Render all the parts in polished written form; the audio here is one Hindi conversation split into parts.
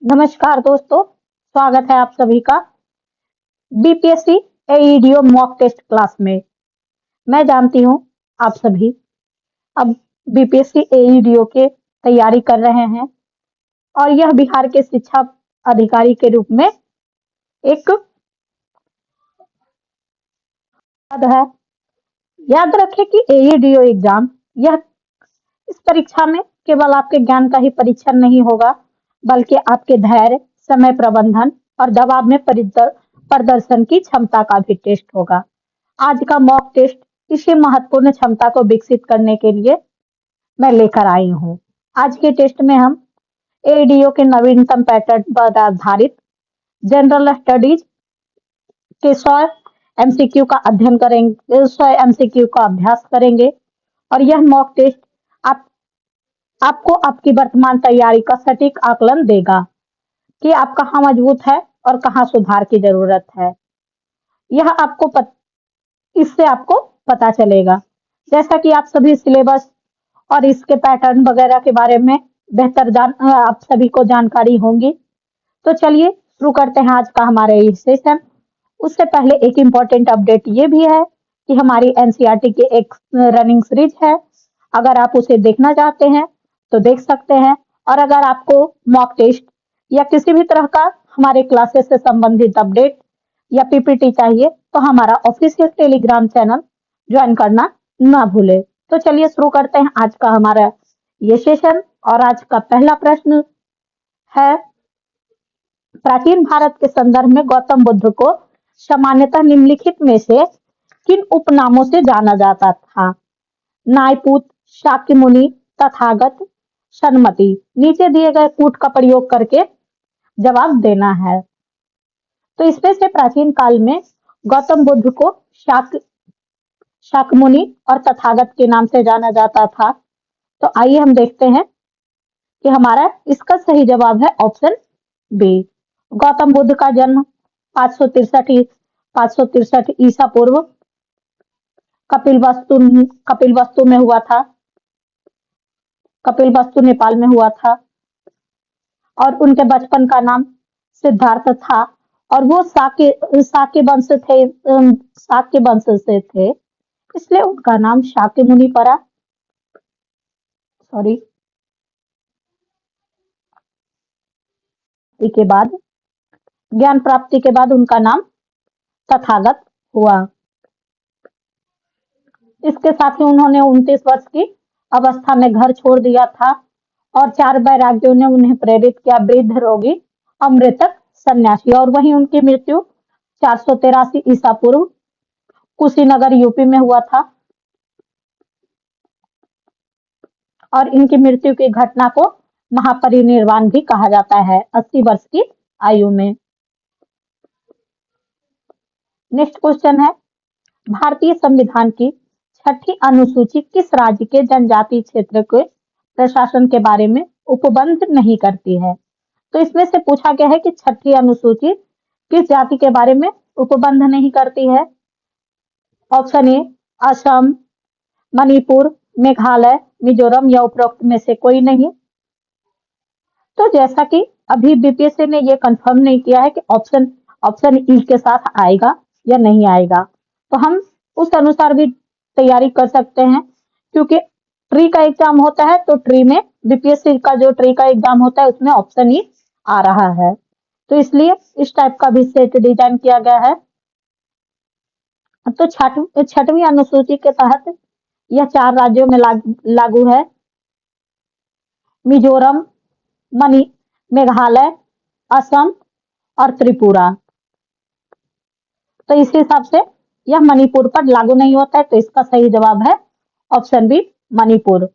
नमस्कार दोस्तों, स्वागत है आप सभी का बीपीएससी एईडीओ मॉक टेस्ट क्लास में। मैं जानती हूँ आप सभी अब बीपीएससी एईडीओ के तैयारी कर रहे हैं और यह बिहार के शिक्षा अधिकारी के रूप में एक पद है। याद रखें कि एईडीओ एग्जाम यह इस परीक्षा में केवल आपके ज्ञान का ही परीक्षण नहीं होगा, बल्कि आपके धैर्य, समय प्रबंधन और दबाव में प्रदर्शन की क्षमता का भी टेस्ट होगा। आज का मॉक टेस्ट इसी महत्वपूर्ण क्षमता को विकसित करने के लिए मैं लेकर आई हूँ। आज के टेस्ट में हम एडीओ के नवीनतम पैटर्न पर आधारित जनरल स्टडीज के 100 एमसीक्यू का अध्ययन करेंगे, 100 एमसीक्यू का अभ्यास करेंगे और यह मॉक टेस्ट आप आपको आपकी वर्तमान तैयारी का सटीक आकलन देगा कि आप कहाँ मजबूत है और कहाँ सुधार की जरूरत है। यह इससे आपको पता चलेगा। जैसा कि आप सभी सिलेबस और इसके पैटर्न वगैरह के बारे में आप सभी को जानकारी होंगी। तो चलिए शुरू करते हैं आज का हमारा ये सेशन। उससे पहले एक इम्पोर्टेंट अपडेट ये भी है कि हमारी एनसीईआरटी की एक रनिंग सीरीज है। अगर आप उसे देखना चाहते हैं तो देख सकते हैं, और अगर आपको मॉक टेस्ट या किसी भी तरह का हमारे क्लासेस से संबंधित अपडेट या पीपीटी चाहिए तो हमारा ऑफिशियल टेलीग्राम चैनल ज्वाइन करना ना भूले। तो चलिए शुरू करते हैं आज का हमारा ये सेशन। और आज का पहला प्रश्न है, प्राचीन भारत के संदर्भ में गौतम बुद्ध को सामान्यतः निम्नलिखित में से किन उपनामों से जाना जाता था? नायपुत, शाक्य मुनि, तथागत, सन्मति। नीचे दिए गए कूट का प्रयोग करके जवाब देना है। तो इसमें से प्राचीन काल में गौतम बुद्ध को शाक्य मुनि और तथागत के नाम से जाना जाता था। तो आइए हम देखते हैं कि हमारा इसका सही जवाब है ऑप्शन बी। गौतम बुद्ध का जन्म 563 ईसा पूर्व कपिलवस्तु में हुआ था। कपिलवस्तु नेपाल में हुआ था और उनके बचपन का नाम सिद्धार्थ था और वो शाक्य वंश थे, शाक्य वंश से थे, इसलिए उनका नाम शाक्य मुनि पड़ा। सॉरी। के बाद ज्ञान प्राप्ति के बाद उनका नाम तथागत हुआ। इसके साथ ही उन्होंने 29 वर्ष की अवस्था में घर छोड़ दिया था और 4 वैराग्यों ने उन्हें प्रेरित किया, वृद्ध, रोगी, अमृतक, सन्यासी। और वहीं उनकी मृत्यु 483 ईसा पूर्व कुशीनगर यूपी में हुआ था और इनकी मृत्यु की घटना को महापरिनिर्वाण भी कहा जाता है 80 वर्ष की आयु में। नेक्स्ट क्वेश्चन है, भारतीय संविधान की 6ठी अनुसूची किस राज्य के जनजातीय क्षेत्र के प्रशासन के बारे में उपबंध नहीं करती है? तो इसमें से पूछा गया है कि 6ठी अनुसूची किस जाति के बारे में उपबंध नहीं करती है? ऑप्शन ए असम, मणिपुर, मेघालय, मिजोरम या उपरोक्त में से कोई नहीं। तो जैसा कि अभी बीपीएससी ने ये कंफर्म नहीं किया है कि ऑप्शन ई के साथ आएगा या नहीं आएगा, तो हम उस अनुसार भी तैयारी कर सकते हैं, क्योंकि ट्री का एग्जाम होता है तो ट्री में बीपीएससी का जो ट्री का एग्जाम होता है उसमें ऑप्शन ई आ रहा है, तो इसलिए इस टाइप का भी सेट डिजाइन किया गया है। तो 6वीं अनुसूची के तहत यह 4 राज्यों में लागू है, मिजोरम, मेघालय, असम और त्रिपुरा। तो इस हिसाब से यह मणिपुर पर लागू नहीं होता है, तो इसका सही जवाब है ऑप्शन बी, मणिपुर।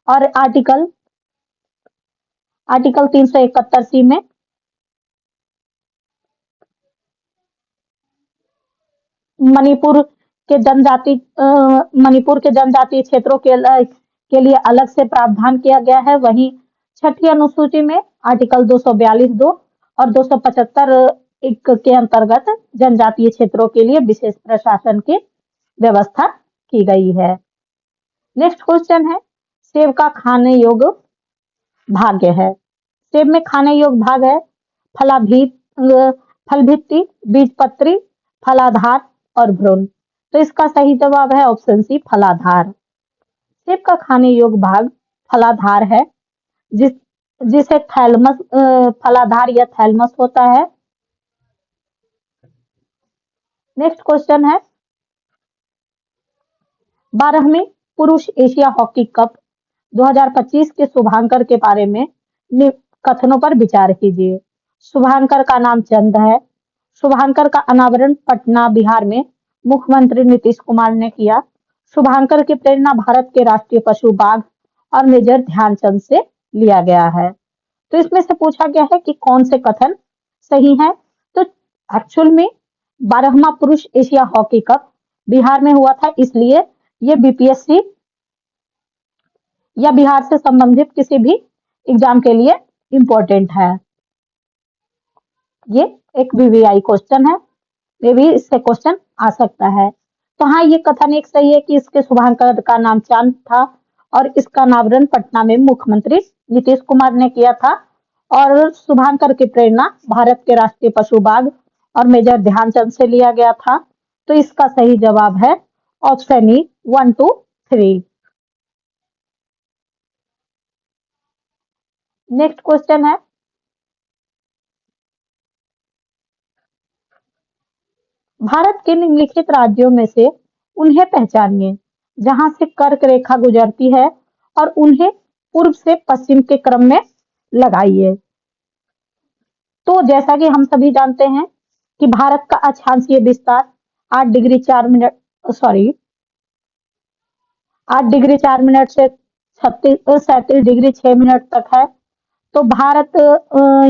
और आर्टिकल 371 सी में मणिपुर के जनजातीय क्षेत्रों के लिए अलग से प्रावधान किया गया है। वहीं 6ठी अनुसूची में आर्टिकल 242(2) और 275(1) के अंतर्गत जनजातीय क्षेत्रों के लिए विशेष प्रशासन की व्यवस्था की गई है। नेक्स्ट क्वेश्चन है, सेब का खाने योग्य भाग्य है। सेब में खाने योग्य भाग है फलाभि फलभित्ति, बीजपत्री, फलाधार और भ्रूण। तो इसका सही जवाब है ऑप्शन सी फलाधार। सेब का खाने योग्य भाग फलाधार है, जिस जिसे थैलमस फलाधार या थैलमस होता है। नेक्स्ट क्वेश्चन है 12वीं पुरुष एशिया हॉकी कप 2025 के शुभांकर के बारे में कथनों पर विचार कीजिए। शुभांकर का नाम चंद है। शुभांकर का अनावरण पटना बिहार में मुख्यमंत्री नीतीश कुमार ने किया। शुभांकर की प्रेरणा भारत के राष्ट्रीय पशु बाघ और मेजर ध्यानचंद से लिया गया है। तो इसमें से पूछा गया है कि कौन से कथन सही है। तो एक्चुअल में 12वां पुरुष एशिया हॉकी कप बिहार में हुआ था, इसलिए ये बीपीएससी या बिहार से संबंधित किसी भी एग्जाम के लिए इंपॉर्टेंट है। ये एक वीवीआई क्वेश्चन है, मे भी इससे क्वेश्चन आ सकता है। तो हाँ, ये कथन एक सही है कि इसके शुभांकर का नाम चांद था और इसका अनावरण पटना में मुख्यमंत्री नीतीश कुमार ने किया था। और शुभांकर की प्रेरणा भारत के राष्ट्रीय पशु बाघ और मेजर ध्यानचंद से लिया गया था। तो इसका सही जवाब है ऑप्शन ई 1, 2, 3। नेक्स्ट क्वेश्चन है भारत के निम्नलिखित राज्यों में से उन्हें पहचानिए जहां से कर्क रेखा गुजरती है और उन्हें पूर्व से पश्चिम के क्रम में लगाइए। तो जैसा कि हम सभी जानते हैं कि भारत का अक्षांशीय विस्तार 8 डिग्री 4 मिनट 8 डिग्री 4 मिनट से 37 डिग्री 6 मिनट तक है। तो भारत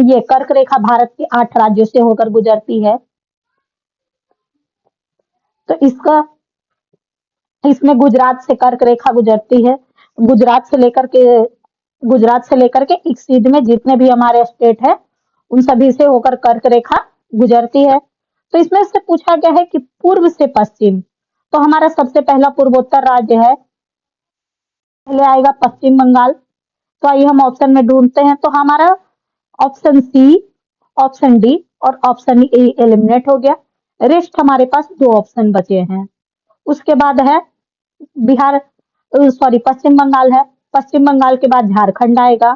ये कर्क रेखा भारत के 8 राज्यों से होकर गुजरती है। तो इसमें गुजरात से कर्क रेखा गुजरती है। गुजरात से लेकर के एक्सीड में जितने भी हमारे स्टेट है उन सभी से होकर कर्क रेखा गुजरती है। तो इसमें से पूछा गया है कि पूर्व से पश्चिम। तो हमारा सबसे पहला पूर्वोत्तर राज्य है, पहले आएगा पश्चिम बंगाल। तो आइए हम ऑप्शन में ढूंढते हैं। तो हमारा ऑप्शन सी, ऑप्शन डी और ऑप्शन ए एलिमिनेट हो गया। रेस्ट हमारे पास 2 ऑप्शन बचे हैं। उसके बाद है पश्चिम बंगाल है। पश्चिम बंगाल के बाद झारखंड आएगा।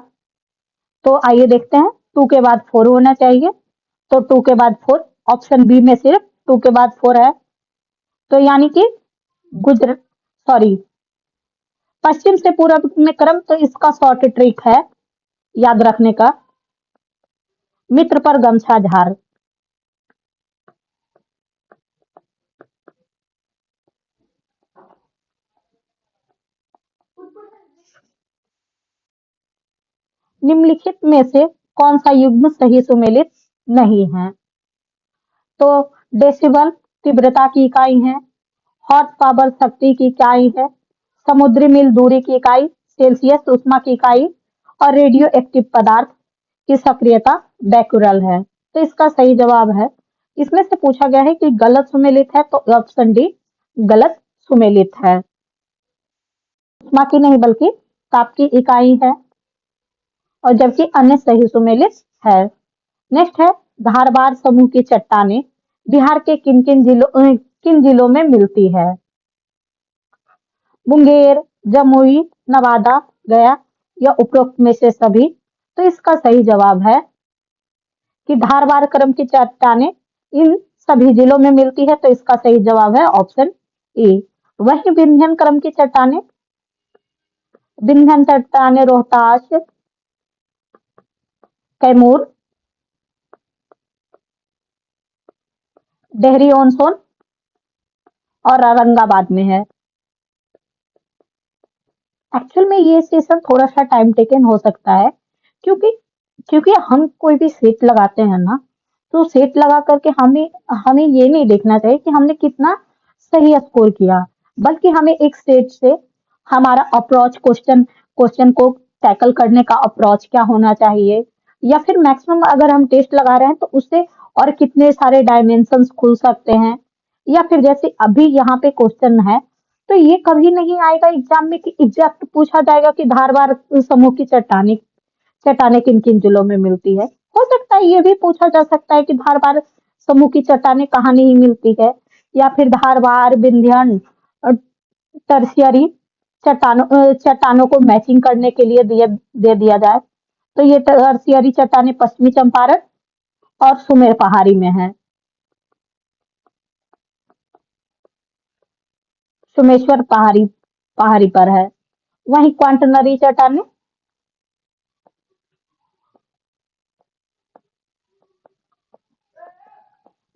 तो आइए देखते हैं 2 के बाद 4 होना चाहिए। तो 2 के बाद 4, ऑप्शन बी में सिर्फ 2 के बाद 4 है। तो यानी कि पश्चिम से पूर्व में क्रम। तो इसका शॉर्ट ट्रिक है याद रखने का, मित्र पर गमछा झार। निम्नलिखित में से कौन सा युग्म सही सुमेलित नहीं है। तो डेसिबल तीव्रता की इकाई है, हॉर्स पावर शक्ति की इकाई है, समुद्री मील दूरी की इकाई, सेल्सियस ऊष्मा की इकाई और रेडियो एक्टिव पदार्थ की सक्रियता बैकुरल है। तो इसका सही जवाब है, इसमें से पूछा गया है कि गलत सुमेलित है। तो ऑप्शन डी गलत सुमेलित है। ऊष्मा की नहीं बल्कि ताप की इकाई है और जबकि अन्य सही सुमेलित है। नेक्स्ट है धारवाड़ समूह की चट्टानें बिहार के किन जिलों में मिलती है। मुंगेर, जमुई, नवादा, गया या उपरोक्त में से सभी। तो इसका सही जवाब है कि धारवाड़ क्रम की चट्टानें इन सभी जिलों में मिलती है। तो इसका सही जवाब है ऑप्शन ए। वही विंध्यन क्रम की चट्टानें रोहतास, कैमूर, डेहरी ऑन सोन और औरंगाबाद में है। एक्चुअल में ये सेशन थोड़ा सा टाइम टेकन हो सकता है, क्योंकि हम कोई भी सेट लगाते हैं ना, तो सेट लगा करके हमें हमें ये नहीं देखना चाहिए कि हमने कितना सही स्कोर किया, बल्कि हमें एक सेट से हमारा अप्रोच क्वेश्चन को टैकल करने का अप्रोच क्या होना चाहिए, या फिर मैक्सिमम अगर हम टेस्ट लगा रहे हैं तो उससे और कितने सारे डायमेंशंस खुल सकते हैं। या फिर जैसे अभी यहाँ पे क्वेश्चन है, तो ये कभी नहीं आएगा एग्जाम में कि एग्जैक्ट पूछा जाएगा कि धारवाड़ समूह की चट्टानें किन किन जिलों में मिलती है। हो सकता है ये भी पूछा जा सकता है कि धारवाड़ समूह की चट्टानें कहाँ नहीं मिलती है, या फिर धारवाड़ विंध्यन टर्शियरी चट्टानों को मैचिंग करने के लिए दे दिया जाए। तो ये टर्शियरी चट्टानें पश्चिमी चंपारण और सुमेर पहाड़ी में है, सुमेश्वर पहाड़ी पहाड़ी पर है। वहीं क्वांटनरी चट्टानें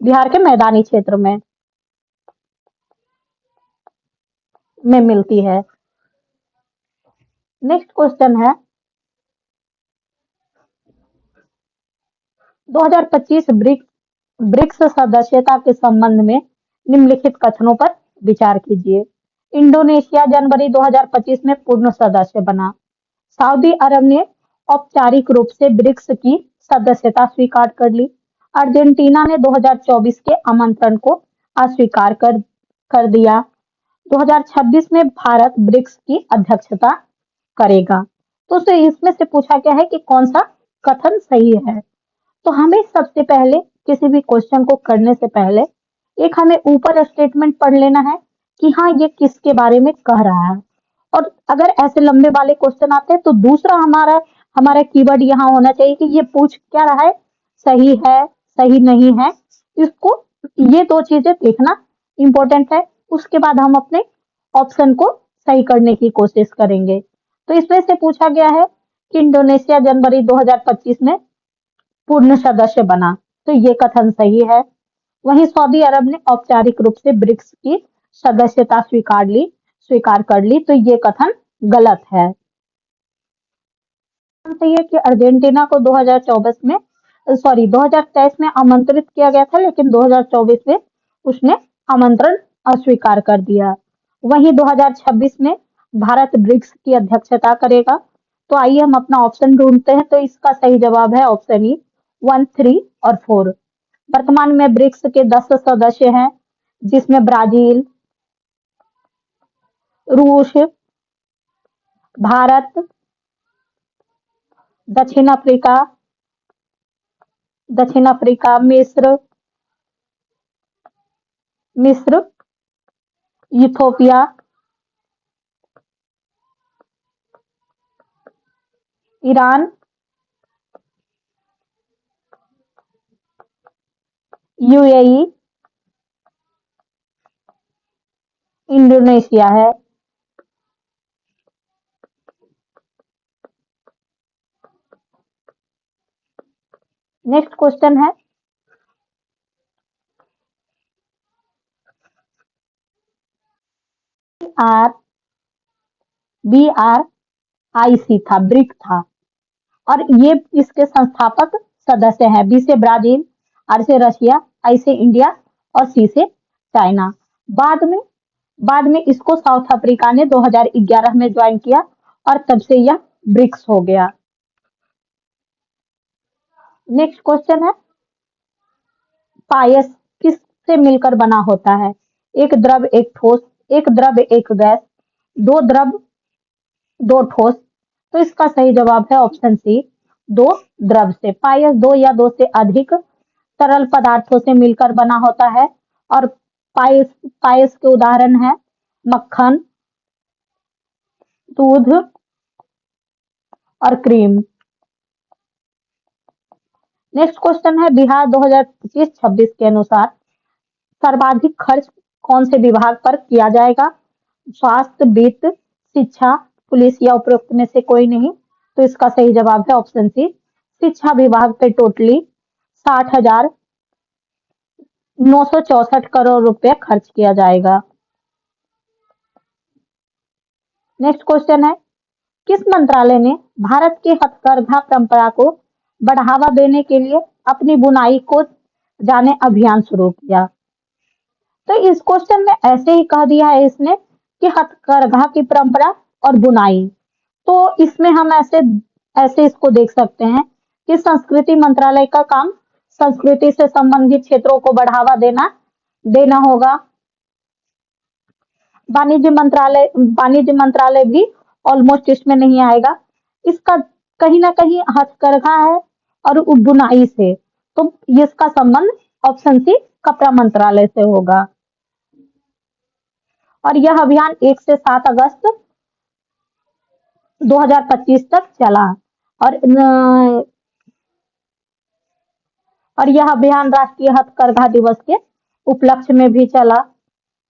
बिहार के मैदानी क्षेत्र में मिलती है। नेक्स्ट क्वेश्चन है 2025 ब्रिक्स सदस्यता के संबंध में निम्नलिखित कथनों पर विचार कीजिए। इंडोनेशिया जनवरी 2025 में पूर्ण सदस्य बना। सऊदी अरब ने औपचारिक रूप से ब्रिक्स की सदस्यता स्वीकार कर ली। अर्जेंटीना ने 2024 के आमंत्रण को अस्वीकार कर दिया। 2026 में भारत ब्रिक्स की अध्यक्षता करेगा। तो इसमें से पूछा गया है कि कौन सा कथन सही है। तो हमें सबसे पहले किसी भी क्वेश्चन को करने से पहले एक हमें ऊपर स्टेटमेंट पढ़ लेना है कि हाँ ये किसके बारे में कह रहा है, और अगर ऐसे लंबे वाले क्वेश्चन आते हैं तो दूसरा हमारा हमारा कीवर्ड यहाँ होना चाहिए कि ये पूछ क्या रहा है, सही है सही नहीं है। इसको ये दो चीजें देखना इंपॉर्टेंट है, उसके बाद हम अपने ऑप्शन को सही करने की कोशिश करेंगे। तो इसमें से पूछा गया है कि इंडोनेशिया जनवरी 2025 में पूर्ण सदस्य बना, तो ये कथन सही है। वहीं सऊदी अरब ने औपचारिक रूप से ब्रिक्स की सदस्यता स्वीकार कर ली, तो ये कथन गलत है। सही है कि अर्जेंटीना को 2023 में आमंत्रित किया गया था, लेकिन 2024 में उसने आमंत्रण अस्वीकार कर दिया। वहीं 2026 में भारत ब्रिक्स की अध्यक्षता करेगा। तो आइए हम अपना ऑप्शन ढूंढते हैं। तो इसका सही जवाब है ऑप्शन ई 1, 3 और 4। वर्तमान में ब्रिक्स के 10 सदस्य हैं, जिसमें ब्राजील, रूस, भारत, दक्षिण अफ्रीका, मिस्र, इथोपिया, ईरान, यूएई, इंडोनेशिया है। नेक्स्ट क्वेश्चन है आर BRIC था, ब्रिक था, और ये इसके संस्थापक सदस्य हैं। बी से ब्राजील, आर से रशिया, आई से इंडिया और सी से चाइना। बाद में इसको साउथ अफ्रीका ने 2011 में ज्वाइन किया और तब से यह ब्रिक्स हो गया। नेक्स्ट क्वेश्चन है पायस किससे मिलकर बना होता है? एक द्रव एक ठोस, एक द्रव एक गैस, दो द्रव दो ठोस। तो इसका सही जवाब है ऑप्शन सी, दो द्रव से। पायस दो या दो से अधिक तरल पदार्थों से मिलकर बना होता है, और पायस पायस के उदाहरण है मक्खन, दूध और क्रीम। नेक्स्ट क्वेश्चन है बिहार 2025-26 के अनुसार सर्वाधिक खर्च कौन से विभाग पर किया जाएगा? स्वास्थ्य, वित्त, शिक्षा, पुलिस या उपरोक्त में से कोई नहीं। तो इसका सही जवाब है ऑप्शन सी, शिक्षा विभाग पे टोटली 60,964 करोड़ रुपए खर्च किया जाएगा। नेक्स्ट क्वेश्चन है किस मंत्रालय ने भारत की हथकरघा परंपरा को बढ़ावा देने के लिए अपनी बुनाई को जाने अभियान शुरू किया? तो इस क्वेश्चन में ऐसे ही कह दिया है इसने कि हथकरघा की परंपरा और बुनाई। तो इसमें हम ऐसे ऐसे इसको देख सकते हैं कि संस्कृति मंत्रालय का काम संस्कृति से संबंधित क्षेत्रों को बढ़ावा देना होगा। वाणिज्य मंत्रालय भी ऑलमोस्ट इसमें नहीं आएगा। इसका कहीं ना कहीं हथकरघा है और बुनाई से, तो इसका संबंध ऑप्शन सी कपड़ा मंत्रालय से होगा। और यह अभियान 1 से 7 अगस्त 2025 तक चला। और और यह अभियान राष्ट्रीय हथकरघा दिवस के उपलक्ष्य में भी चला।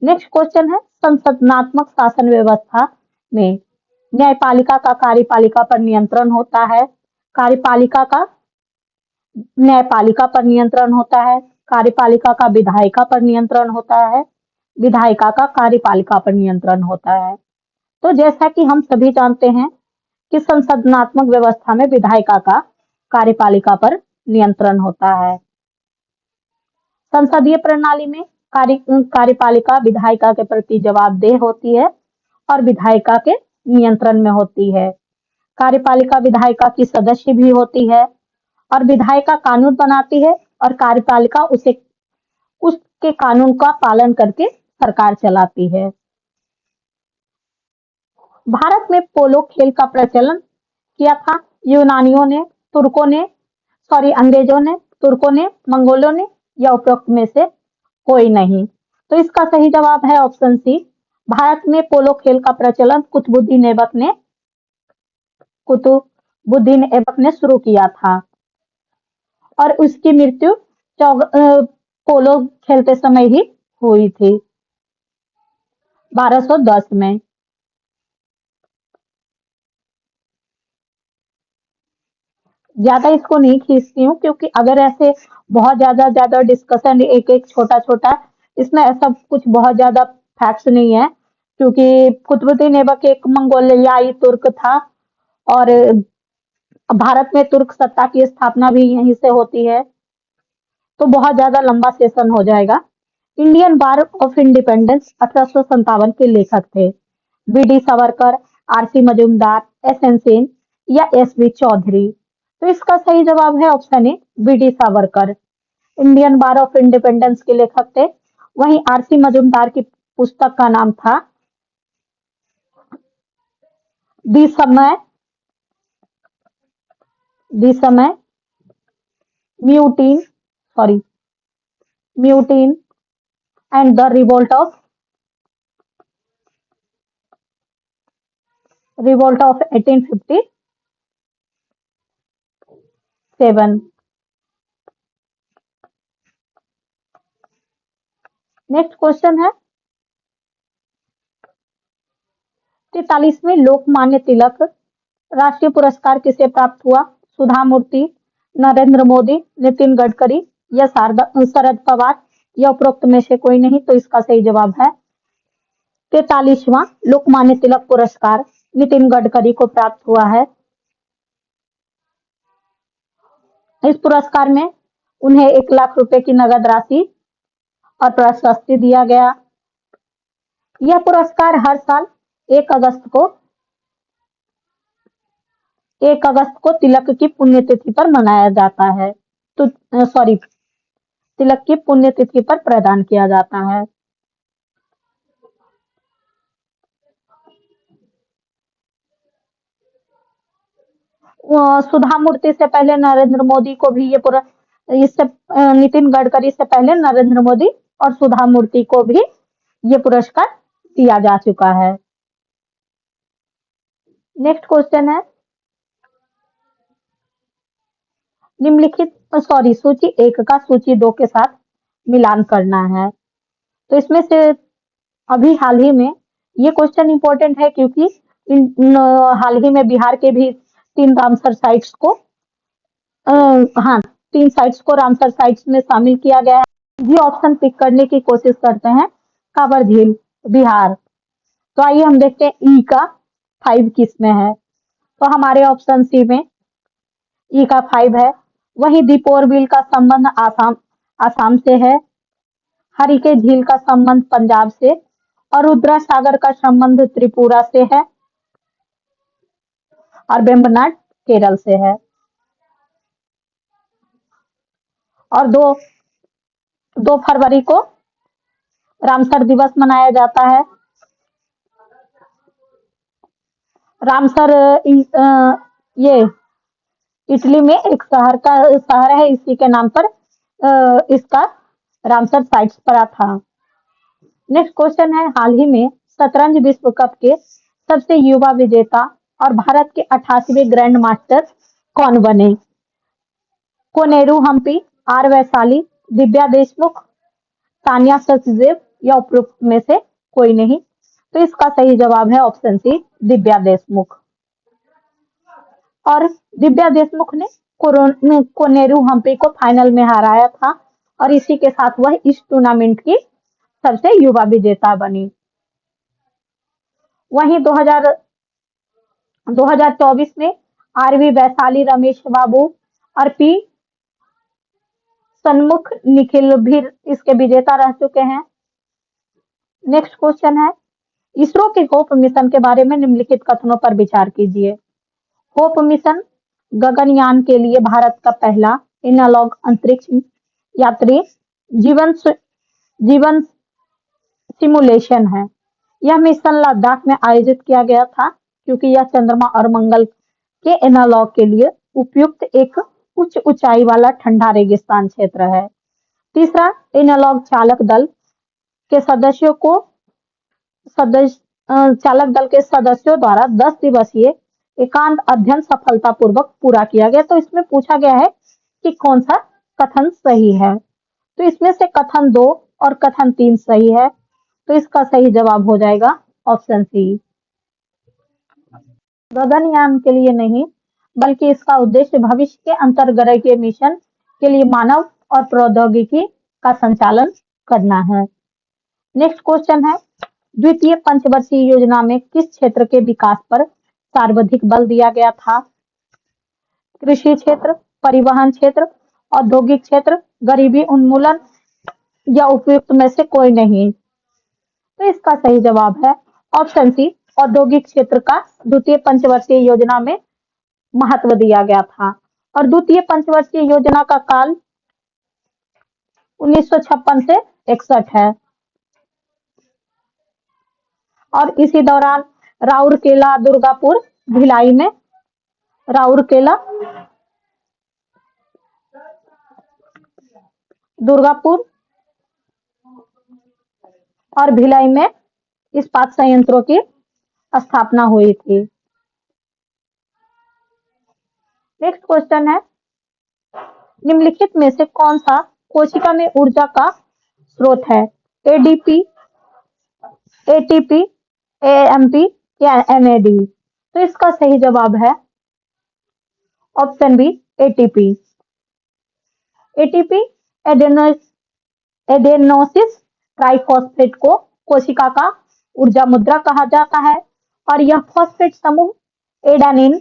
नेक्स्ट क्वेश्चन है, संसदनात्मक शासन व्यवस्था में न्यायपालिका का कार्यपालिका पर नियंत्रण होता है। कार्यपालिका का न्यायपालिका पर नियंत्रण होता है। कार्यपालिका का विधायिका पर नियंत्रण होता है। विधायिका का कार्यपालिका पर नियंत्रण होता है। तो जैसा कि हम सभी जानते हैं कि संसदनात्मक व्यवस्था में विधायिका का कार्यपालिका पर नियंत्रण होता है। संसदीय प्रणाली में कार्यपालिका विधायिका के प्रति जवाबदेह होती है और विधायिका के नियंत्रण में होती है। कार्यपालिका विधायिका की सदस्य भी होती है और विधायिका कानून बनाती है और कार्यपालिका उसके कानून का पालन करके सरकार चलाती है। भारत में पोलो खेल का प्रचलन किया था यूनानियों ने, तुर्कों ने, अंग्रेजों ने, तुर्कों ने, मंगोलों ने, या उपरोक्त में से कोई नहीं। तो इसका सही जवाब है ऑप्शन सी। भारत में पोलो खेल का प्रचलन कुतुबुद्दीन ऐबक ने शुरू किया था और उसकी मृत्यु पोलो खेलते समय ही हुई थी 1210 में। ज्यादा इसको नहीं खींचती हूँ क्योंकि अगर ऐसे बहुत ज्यादा डिस्कशन एक एक छोटा छोटा, इसमें ऐसा कुछ बहुत ज्यादा फैक्ट्स नहीं है क्योंकि कुतुबुद्दीन ऐबक एक मंगोलियाई तुर्क था और भारत में तुर्क सत्ता की स्थापना भी यहीं से होती है, तो बहुत ज्यादा लंबा सेशन हो जाएगा। इंडियन वार ऑफ इंडिपेंडेंस 1857 के लेखक थे BD. Savarkar, RC. Majumdar, SN. Sen या एस.बी. चौधरी। तो इसका सही जवाब है option A BD. Savarkar. Indian war of independence के लेखक थे। वहीं आर.सी. मजूमदार की पुस्तक का नाम था दी समय mutiny and the revolt of 1857। Next question है, 43वें लोकमान्य तिलक राष्ट्रीय पुरस्कार किसे प्राप्त हुआ? सुधा मूर्ति, नरेंद्र मोदी, नितिन गडकरी या शरद पवार या उपरोक्त में से कोई नहीं। तो इसका सही जवाब है 43वां लोकमान्य तिलक पुरस्कार नितिन गडकरी को प्राप्त हुआ है। इस पुरस्कार में उन्हें 1 लाख रुपए की नगद राशि और प्रशस्ति दिया गया। यह पुरस्कार हर साल 1 अगस्त को तिलक की पुण्यतिथि पर मनाया जाता है। तो तिलक की पुण्यतिथि पर प्रदान किया जाता है। सुधा मूर्ति से पहले नरेंद्र मोदी को भी नितिन गडकरी से पहले नरेंद्र मोदी और सुधा मूर्ति को भी ये पुरस्कार दिया जा चुका है। नेक्स्ट क्वेश्चन है, निम्नलिखित सूची 1 का सूची 2 के साथ मिलान करना है। तो इसमें से अभी हाल ही में ये क्वेश्चन इंपॉर्टेंट है क्योंकि हाल ही में बिहार के भी 3 रामसर साइट्स को 3 साइट्स को रामसर साइट्स में शामिल किया गया है। ये ऑप्शन पिक करने की कोशिश करते हैं। कांवर झील बिहार, तो आइए हम देखते हैं ई का 5 किस में है। तो हमारे ऑप्शन सी में ई का 5 है। वहीं दीपोर बिल का संबंध आसाम से है। हरिके झील का संबंध पंजाब से और रुद्रा सागर का संबंध त्रिपुरा से है और वेम्बनाड केरल से है। और 2 फरवरी को रामसर दिवस मनाया जाता है। रामसर ये इटली में एक शहर है, इसी के नाम पर इसका रामसर साइट्स पड़ा था। नेक्स्ट क्वेश्चन है, हाल ही में शतरंज विश्व कप के सबसे युवा विजेता और भारत के 88वें ग्रैंड मास्टर कौन बने? कोनेरू हम्पी, आर वैशाली, दिव्या देशमुख, तान्या सचदेव या उपरोक्त में से कोई नहीं। तो इसका सही जवाब है ऑप्शन सी, दिव्या देशमुख। और दिव्या देशमुख ने कोनेरू हम्पी को फाइनल में हराया था और इसी के साथ वह इस टूर्नामेंट की सबसे युवा विजेता बनी। वहीं 2024 में आरवी वैशाली, रमेश बाबू और पी सन्मुख निखिल भी इसके विजेता रह चुके हैं। नेक्स्ट क्वेश्चन है, इसरो के होप मिशन के बारे में निम्नलिखित कथनों पर विचार कीजिए। होप मिशन गगनयान के लिए भारत का पहला एनालॉग अंतरिक्ष यात्री जीवन सिमुलेशन है। यह मिशन लद्दाख में आयोजित किया गया था क्योंकि यह चंद्रमा और मंगल के एनालॉग के लिए उपयुक्त एक उच्च ऊंचाई वाला ठंडा रेगिस्तान क्षेत्र है। तीसरा, एनालॉग चालक दल के सदस्यों द्वारा 10 दिवसीय एकांत अध्ययन सफलतापूर्वक पूरा किया गया। तो इसमें पूछा गया है कि कौन सा कथन सही है। तो इसमें से कथन 2 और कथन 3 सही है। तो इसका सही जवाब हो जाएगा ऑप्शन सी। गगनयान के लिए नहीं, बल्कि इसका उद्देश्य भविष्य के अंतर्ग्रहीय मिशन के लिए मानव और प्रौद्योगिकी का संचालन करना है। नेक्स्ट क्वेश्चन है, द्वितीय पंचवर्षीय योजना में किस क्षेत्र के विकास पर सर्वाधिक बल दिया गया था? कृषि क्षेत्र, परिवहन क्षेत्र, औद्योगिक क्षेत्र, गरीबी उन्मूलन या उपयुक्त में से कोई नहीं। तो इसका सही जवाब है ऑप्शन सी, औद्योगिक क्षेत्र का द्वितीय पंचवर्षीय योजना में महत्व दिया गया था। और द्वितीय पंचवर्षीय योजना का काल 1956 से 61 है। और इसी दौरान राउरकेला, दुर्गापुर, भिलाई में राउरकेला, दुर्गापुर और भिलाई में इस्पात संयंत्रों की स्थापना हुई थी। नेक्स्ट क्वेश्चन है, निम्नलिखित में से कौन सा कोशिका में ऊर्जा का स्रोत है? एडीपी, एटीपी, एएमपी या एनएडी? तो इसका सही जवाब है option B, ATP. ATP adenosine triphosphate को कोशिका का ऊर्जा मुद्रा कहा जाता है और यह फॉस्फेट समूह एडेनिन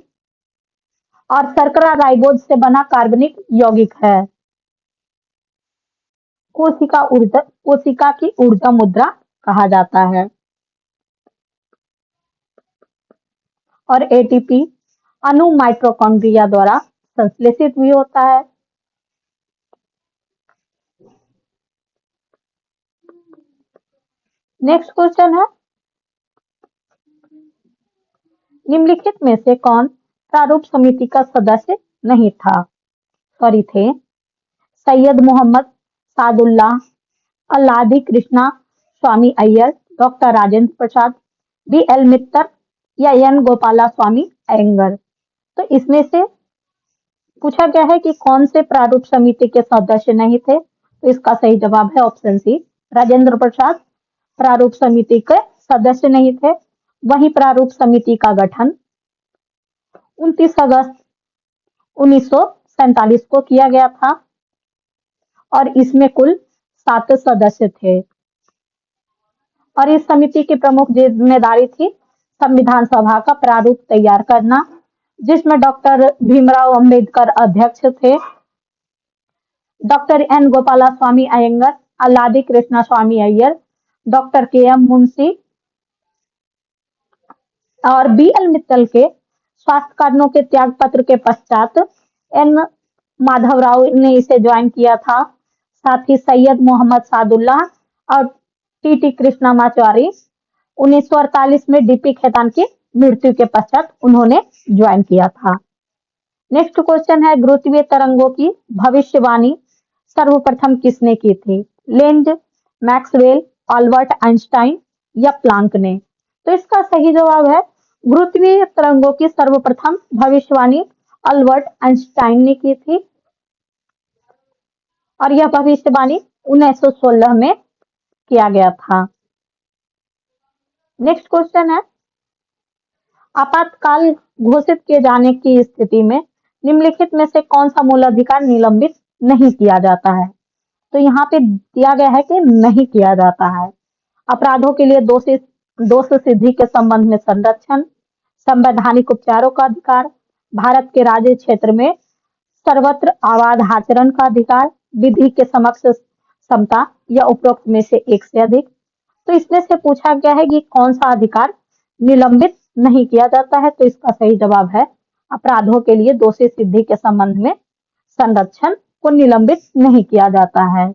और शर्करा राइबोज से बना कार्बनिक यौगिक है। कोशिका की ऊर्जा मुद्रा कहा जाता है। और एटीपी अणु माइटोकॉन्ड्रिया द्वारा संश्लेषित भी होता है। नेक्स्ट क्वेश्चन है, निम्नलिखित में से कौन प्रारूप समिति का सदस्य नहीं था? थे सैयद मोहम्मद सादुल्लाह, अल्लादी कृष्णा स्वामी अय्यर, डॉक्टर राजेंद्र प्रसाद, BL मित्तर या N गोपाला स्वामी अयंगर। तो इसमें से पूछा गया है कि कौन से प्रारूप समिति के सदस्य नहीं थे। तो इसका सही जवाब है ऑप्शन सी, राजेंद्र प्रसाद प्रारूप समिति के सदस्य नहीं थे। वहीं प्रारूप समिति का गठन 29 अगस्त 1947 को किया गया था और इसमें कुल 7 सदस्य थे। और इस समिति की प्रमुख जिम्मेदारी थी संविधान सभा का प्रारूप तैयार करना, जिसमें डॉक्टर भीमराव अंबेडकर अध्यक्ष थे, डॉक्टर N गोपाला स्वामी अयंगर, अल्लादी कृष्णा स्वामी अय्यर, डॉक्टर KM मुंशी और BL मित्तल के स्वास्थ्य कारणों के त्याग पत्र के पश्चात N माधवराव ने इसे ज्वाइन किया था। साथ ही सैयद मोहम्मद सादुल्लाह और TT कृष्णामाचारी 1948 में DP खेतान की मृत्यु के पश्चात उन्होंने ज्वाइन किया था। नेक्स्ट क्वेश्चन है, गुरुत्वीय तरंगों की भविष्यवाणी सर्वप्रथम किसने की थी? लेंज, मैक्सवेल, अल्बर्ट आइंस्टाइन या प्लांक ने? तो इसका सही जवाब है गुरुत्वीय तरंगों की सर्वप्रथम भविष्यवाणी अल्बर्ट आइंस्टाइन ने की थी और यह भविष्यवाणी 1916 में किया गया था। नेक्स्ट क्वेश्चन है, आपातकाल घोषित किए जाने की स्थिति में निम्नलिखित में से कौन सा मूलाधिकार निलंबित नहीं किया जाता है? तो यहाँ पे दिया गया है कि नहीं किया जाता है। अपराधों के लिए दोष सिद्धि के संबंध में संरक्षण, संवैधानिक उपचारों का अधिकार, भारत के राज्य क्षेत्र में सर्वत्र अबाध आचरण का अधिकार, विधि के समक्ष समता या उपरोक्त में से एक से अधिक। तो इसमें से पूछा गया है कि कौन सा अधिकार निलंबित नहीं किया जाता है? तो इसका सही जवाब है अपराधों के लिए दोषी सिद्धि के संबंध में संरक्षण को निलंबित नहीं किया जाता है।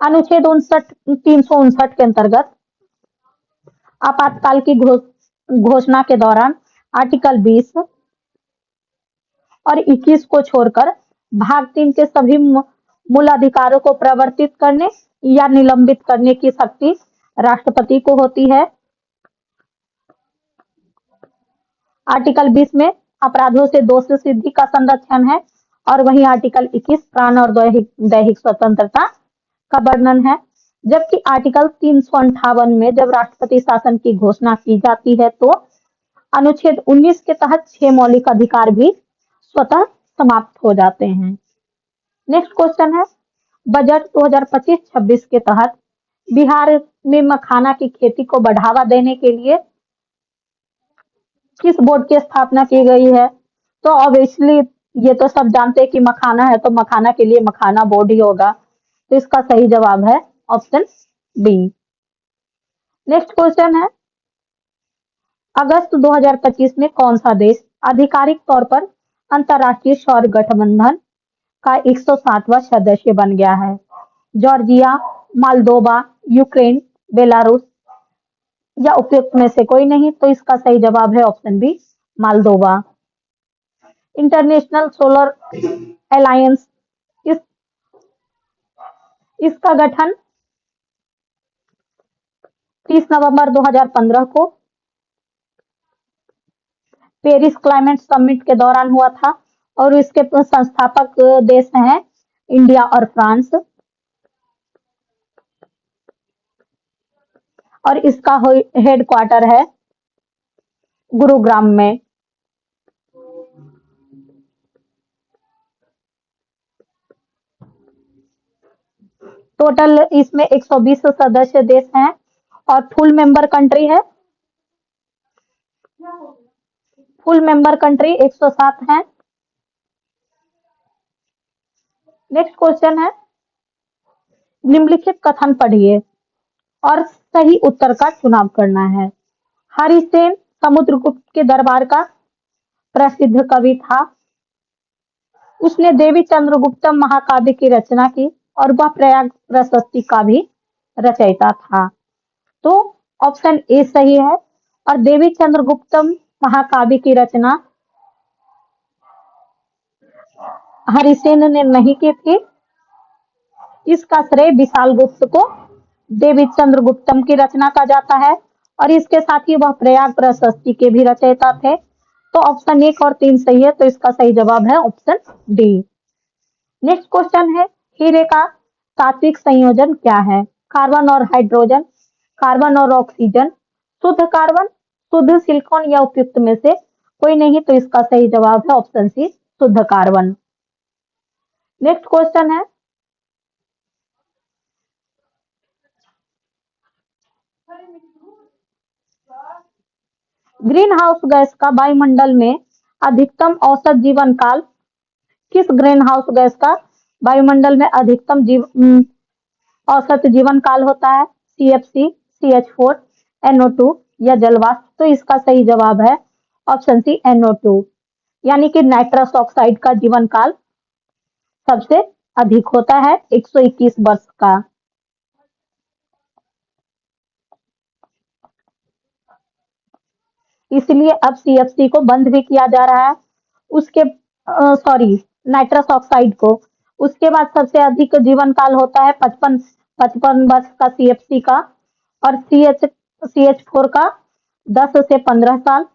अनुच्छेद 359 के अंतर्गत आपातकाल की घोषणा के दौरान आर्टिकल 20 और 21 को छोड़कर भाग 3 के सभी मूल अधिकारों को प्रवर्तित करने या निलंबित करने की शक्ति राष्ट्रपति को होती है। आर्टिकल 20 में अपराधों से दोष सिद्धि का संरक्षण है और वहीं आर्टिकल 21 प्राण और दैहिक स्वतंत्रता का वर्णन है। जबकि आर्टिकल 358 में जब राष्ट्रपति शासन की घोषणा की जाती है तो अनुच्छेद 19 के तहत 6 मौलिक अधिकार भी स्वतः समाप्त हो जाते हैं। नेक्स्ट क्वेश्चन है, बजट 2025-26 के तहत बिहार में मखाना की खेती को बढ़ावा देने के लिए किस बोर्ड की स्थापना की गई है? तो ऑब्वियसली ये तो सब जानते हैं कि मखाना है तो मखाना के लिए मखाना बोर्ड ही होगा। तो इसका सही जवाब है ऑप्शन बी। नेक्स्ट क्वेश्चन है, अगस्त 2025 में कौन सा देश आधिकारिक तौर पर अंतरराष्ट्रीय सौर गठबंधन का 107वां सदस्य बन गया है? जॉर्जिया, मोल्दोवा, यूक्रेन, बेलारूस या उपयुक्त में से कोई नहीं? तो इसका सही जवाब है option B, Moldova. International solar alliance इस इसका गठन 30 नवंबर 2015 को पेरिस क्लाइमेट समिट के दौरान हुआ था और इसके संस्थापक देश हैं इंडिया और फ्रांस और इसका हेडक्वार्टर है गुरुग्राम में। टोटल इसमें 120 सदस्य देश हैं और फुल मेंबर कंट्री 107 है। नेक्स्ट क्वेश्चन है, निम्नलिखित कथन पढ़िए और सही उत्तर का चुनाव करना है। हरिसेन समुद्रगुप्त के दरबार का प्रसिद्ध कवि था। उसने देवी चंद्रगुप्तम महाकाव्य की रचना की और वह प्रयाग प्रशस्ति का भी रचयिता था। तो ऑप्शन ए सही है और देवी चंद्रगुप्तम महाकाव्य की रचना हरिसेन ने नहीं की थी। इसका श्रेय विशाल गुप्त को देवी चंद्रगुप्तम की रचना का जाता है और इसके साथ ही वह प्रयाग प्रशस्ति के भी रचयिता थे। तो ऑप्शन 1 और 3 सही है, तो इसका सही जवाब है ऑप्शन डी। नेक्स्ट क्वेश्चन है, हीरे का तात्विक संयोजन क्या है? कार्बन और हाइड्रोजन, कार्बन और ऑक्सीजन, शुद्ध कार्बन, शुद्ध सिलिकॉन या उपयुक्त में से कोई नहीं? तो इसका सही जवाब है ऑप्शन सी, शुद्ध कार्बन। नेक्स्ट क्वेश्चन है, ग्रीन हाउस गैस का वायुमंडल में अधिकतम औसत जीवन काल किस ग्रीन हाउस गैस का वायुमंडल में अधिकतम औसत जीवन काल होता है? CFC, CH4, NO2 या जलवाष्प? तो इसका सही जवाब है ऑप्शन सी, NO2, यानी कि नाइट्रस ऑक्साइड का जीवन काल सबसे अधिक होता है 121 वर्ष का। इसलिए अब सीएफसी को बंद भी किया जा रहा है। उसके सॉरी, नाइट्रस ऑक्साइड को। उसके बाद सबसे अधिक जीवन काल होता है 55 वर्ष का सीएफसी का, और CH4 का 10 से 15 साल।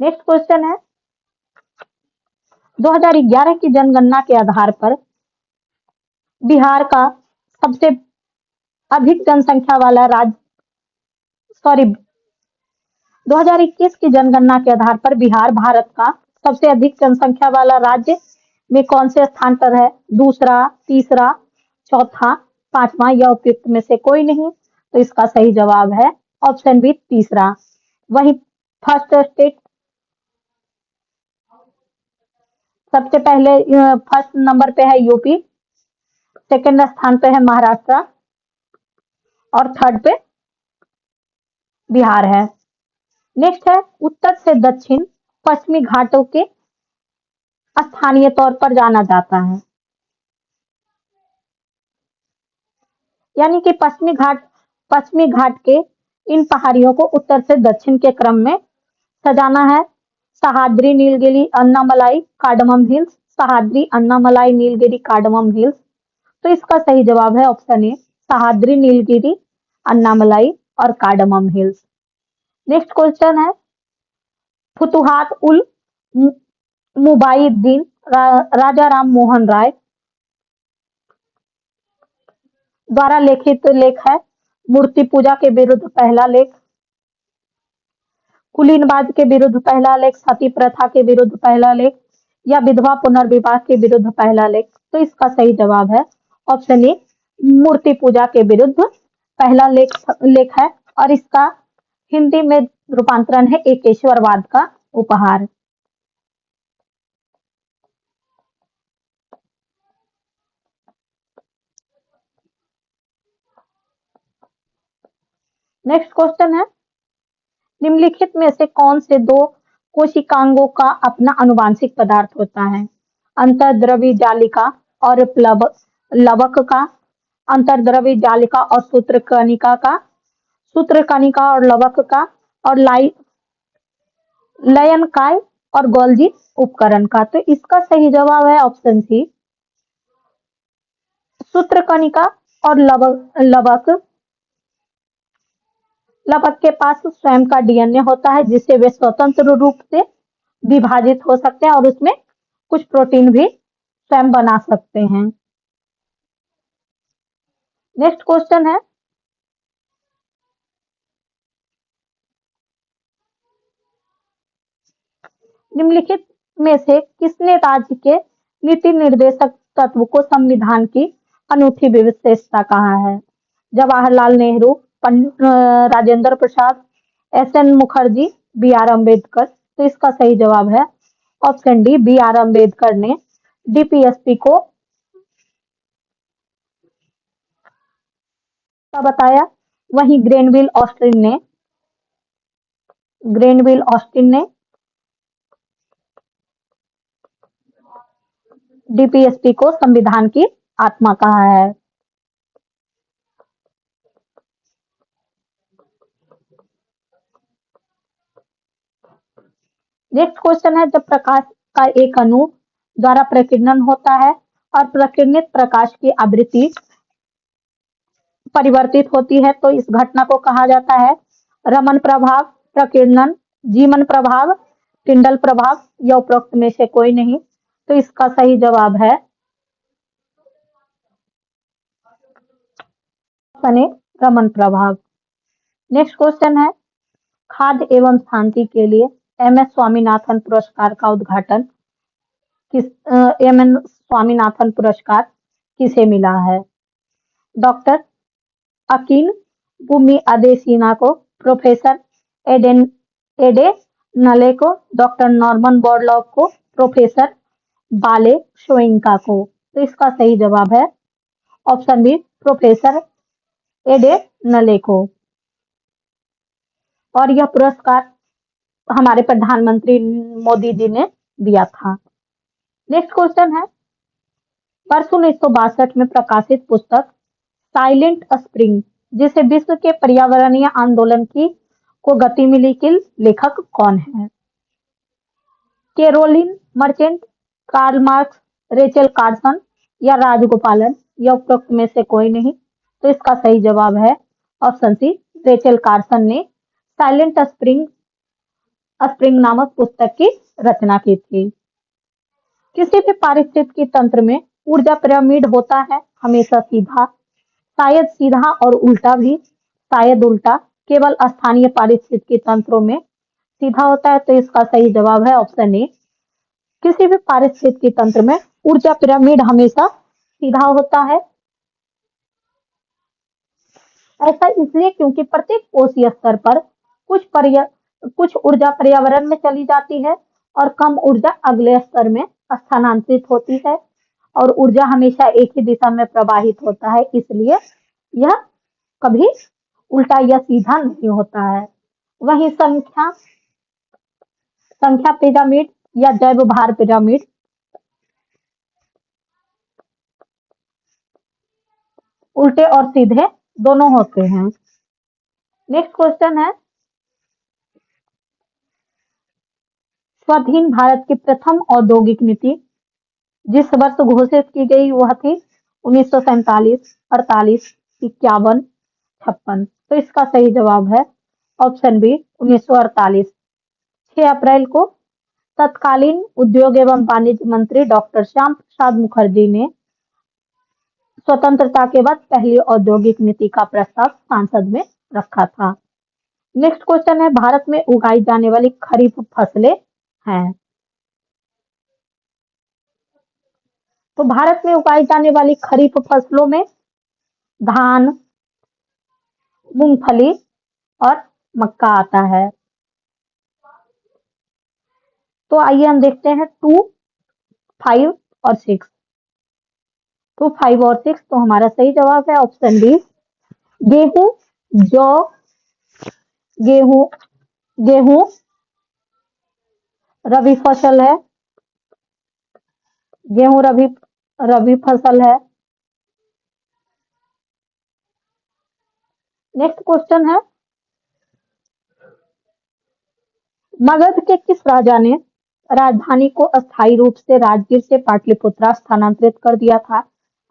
नेक्स्ट क्वेश्चन है, 2011 की जनगणना के आधार पर बिहार का सबसे अधिक जनसंख्या वाला राज्य, सॉरी, 2021 की जनगणना के आधार पर बिहार भारत का सबसे अधिक जनसंख्या वाला राज्य में कौन से स्थान पर है? दूसरा, तीसरा, चौथा, पांचवा या उपयुक्त में से कोई नहीं? तो इसका सही जवाब है ऑप्शन बी, तीसरा। वही फर्स्ट स्टेट, सबसे पहले फर्स्ट नंबर पे है यूपी, सेकंड स्थान पे है महाराष्ट्र, और थर्ड पे बिहार है। नेक्स्ट है, उत्तर से दक्षिण पश्चिमी घाटों के स्थानीय तौर पर जाना जाता है। यानी कि पश्चिमी घाट के इन पहाड़ियों को उत्तर से दक्षिण के क्रम में सजाना है। Sahyadri, Nilgiri, Annamalai, cardamom hills. Sahyadri, Annamalai, Nilgiri, cardamom hills. तो इसका सही जवाब है ऑप्शन ए, सह्याद्री, नीलगिरी, अन्नामलाई और कार्डमम हिल्स। नेक्स्ट क्वेश्चन है, फुतुहात उल मुबाइद्दीन राजा राम मोहन राय द्वारा लिखित लेख है। मूर्ति पूजा के विरुद्ध पहला लेख, कुलीनवाद के विरुद्ध पहला लेख, सती प्रथा के विरुद्ध पहला लेख, या विधवा पुनर्विवाह के विरुद्ध पहला लेख? तो इसका सही जवाब है ऑप्शन ए, मूर्ति पूजा के विरुद्ध पहला लेख है, और इसका हिंदी में रूपांतरण है एकेश्वरवाद का उपहार। नेक्स्ट क्वेश्चन है, निम्नलिखित में से कौन से दो कोशिकांगों का अपना आनुवंशिक पदार्थ होता है? अंतर्द्रवी जालिका और लवक का, अंतर्द्रवी जालिका और सूत्रकणिका का, सूत्रकणिका और लवक का, और लयनकाय और गोल्जी उपकरण का? तो इसका सही जवाब है ऑप्शन सी, सूत्रकणिका और लवक। लवक के पास स्वयं का डीएनए होता है, जिससे वे स्वतंत्र रूप से विभाजित हो सकते हैं और उसमें कुछ प्रोटीन भी स्वयं बना सकते हैं। नेक्स्ट क्वेश्चन है, निम्नलिखित में से किसने राज्य के नीति निर्देशक तत्व को संविधान की अनूठी विशेषता कहा है? Jawaharlal Nehru, Rajendra Prasad, SN Mukherjee, B R. अम्बेडकर? तो इसका सही जवाब है ऑप्शन डी, बी.आर. अम्बेडकर ने डीपीएसपी को बताया। वहीं ग्रेनविल ऑस्टिन ने डीपीएसपी को संविधान की आत्मा कहा है। नेक्स्ट क्वेश्चन है, जब प्रकाश का एक अणु द्वारा प्रकीर्णन होता है और प्रकीर्णित प्रकाश की आवृत्ति परिवर्तित होती है, तो इस घटना को कहा जाता है रमन प्रभाव, प्रकीर्णन, जीमन प्रभाव, टिंडल प्रभाव, या उपरोक्त में से कोई नहीं? तो इसका सही जवाब है ऑप्शन ए, रमन प्रभाव। नेक्स्ट क्वेश्चन है, खाद्य एवं शांति के लिए एम.एस. स्वामीनाथन पुरस्कार का उद्घाटन एम.एन. स्वामीनाथन पुरस्कार किसे मिला है? डॉक्टर अकीन भूमि अदेसिना को, प्रोफेसर एडे नले को, डॉक्टर नॉर्मन बोरलॉग को, प्रोफेसर बाले शोइंका को? तो इसका सही जवाब है ऑप्शन बी, प्रोफेसर एडे नले को। और यह पुरस्कार हमारे प्रधानमंत्री मोदी जी ने दिया था। नेक्स्ट क्वेश्चन है, वर्ष 1962 में प्रकाशित पुस्तक साइलेंट स्प्रिंग, जिसे विश्व के पर्यावरणीय आंदोलन की को गति मिली कि लेखक कौन है? Carolyn Merchant, Karl Marx, Rachel Carson या राजगोपालन, या उपरोक्त में से कोई नहीं। तो इसका सही जवाब है ऑप्शन सी, रेचल कार्सन ने साइलेंट स्प्रिंग स्प्रिंग नामक पुस्तक की रचना की थी। किसी भी पारिस्थितिकी तंत्र में ऊर्जा पिरामिड होता है हमेशा सीधा, शायद सीधा और उल्टा भी, शायद उल्टा। केवल स्थानीय पारिस्थितिकी तंत्रों में सीधा होता है। तो इसका सही जवाब है ऑप्शन ए, किसी भी पारिस्थितिकी तंत्र में ऊर्जा पिरामिड हमेशा सीधा होता है। ऐसा इसलिए क्योंकि प्रत्येक कोशीय स्तर पर कुछ ऊर्जा पर्यावरण में चली जाती है और कम ऊर्जा अगले स्तर में स्थानांतरित होती है, और ऊर्जा हमेशा एक ही दिशा में प्रवाहित होता है, इसलिए यह कभी उल्टा या सीधा नहीं होता है। वहीं संख्या संख्या पिरामिड या जैव भार पिरामिड उल्टे और सीधे दोनों होते हैं। नेक्स्ट क्वेश्चन है, स्वाधीन भारत की प्रथम औद्योगिक नीति जिस वर्ष घोषित की गई वह थी 1947, 48, 51, 56। तो इसका सही जवाब है ऑप्शन बी, 1948। 6 अप्रैल को तत्कालीन उद्योग एवं वाणिज्य मंत्री डॉक्टर श्याम प्रसाद मुखर्जी ने स्वतंत्रता के बाद पहली औद्योगिक नीति का प्रस्ताव संसद में रखा था। नेक्स्ट क्वेश्चन है, भारत में उगाई जाने वाली खरीफ फसलें हैं। तो भारत में उगाई जाने वाली खरीफ फसलों में धान, मूंगफली और मक्का आता है। तो आइए हम देखते हैं 2, 5 और 6। तो 5 और 6, तो हमारा सही जवाब है ऑप्शन डी, गेहूं, जौ, गेहूं गेहूं रबी फसल है। गेहूं रबी फसल है। नेक्स्ट क्वेश्चन है, मगध के किस राजा ने राजधानी को अस्थायी रूप से राजगीर से पाटलिपुत्रा स्थानांतरित कर दिया था?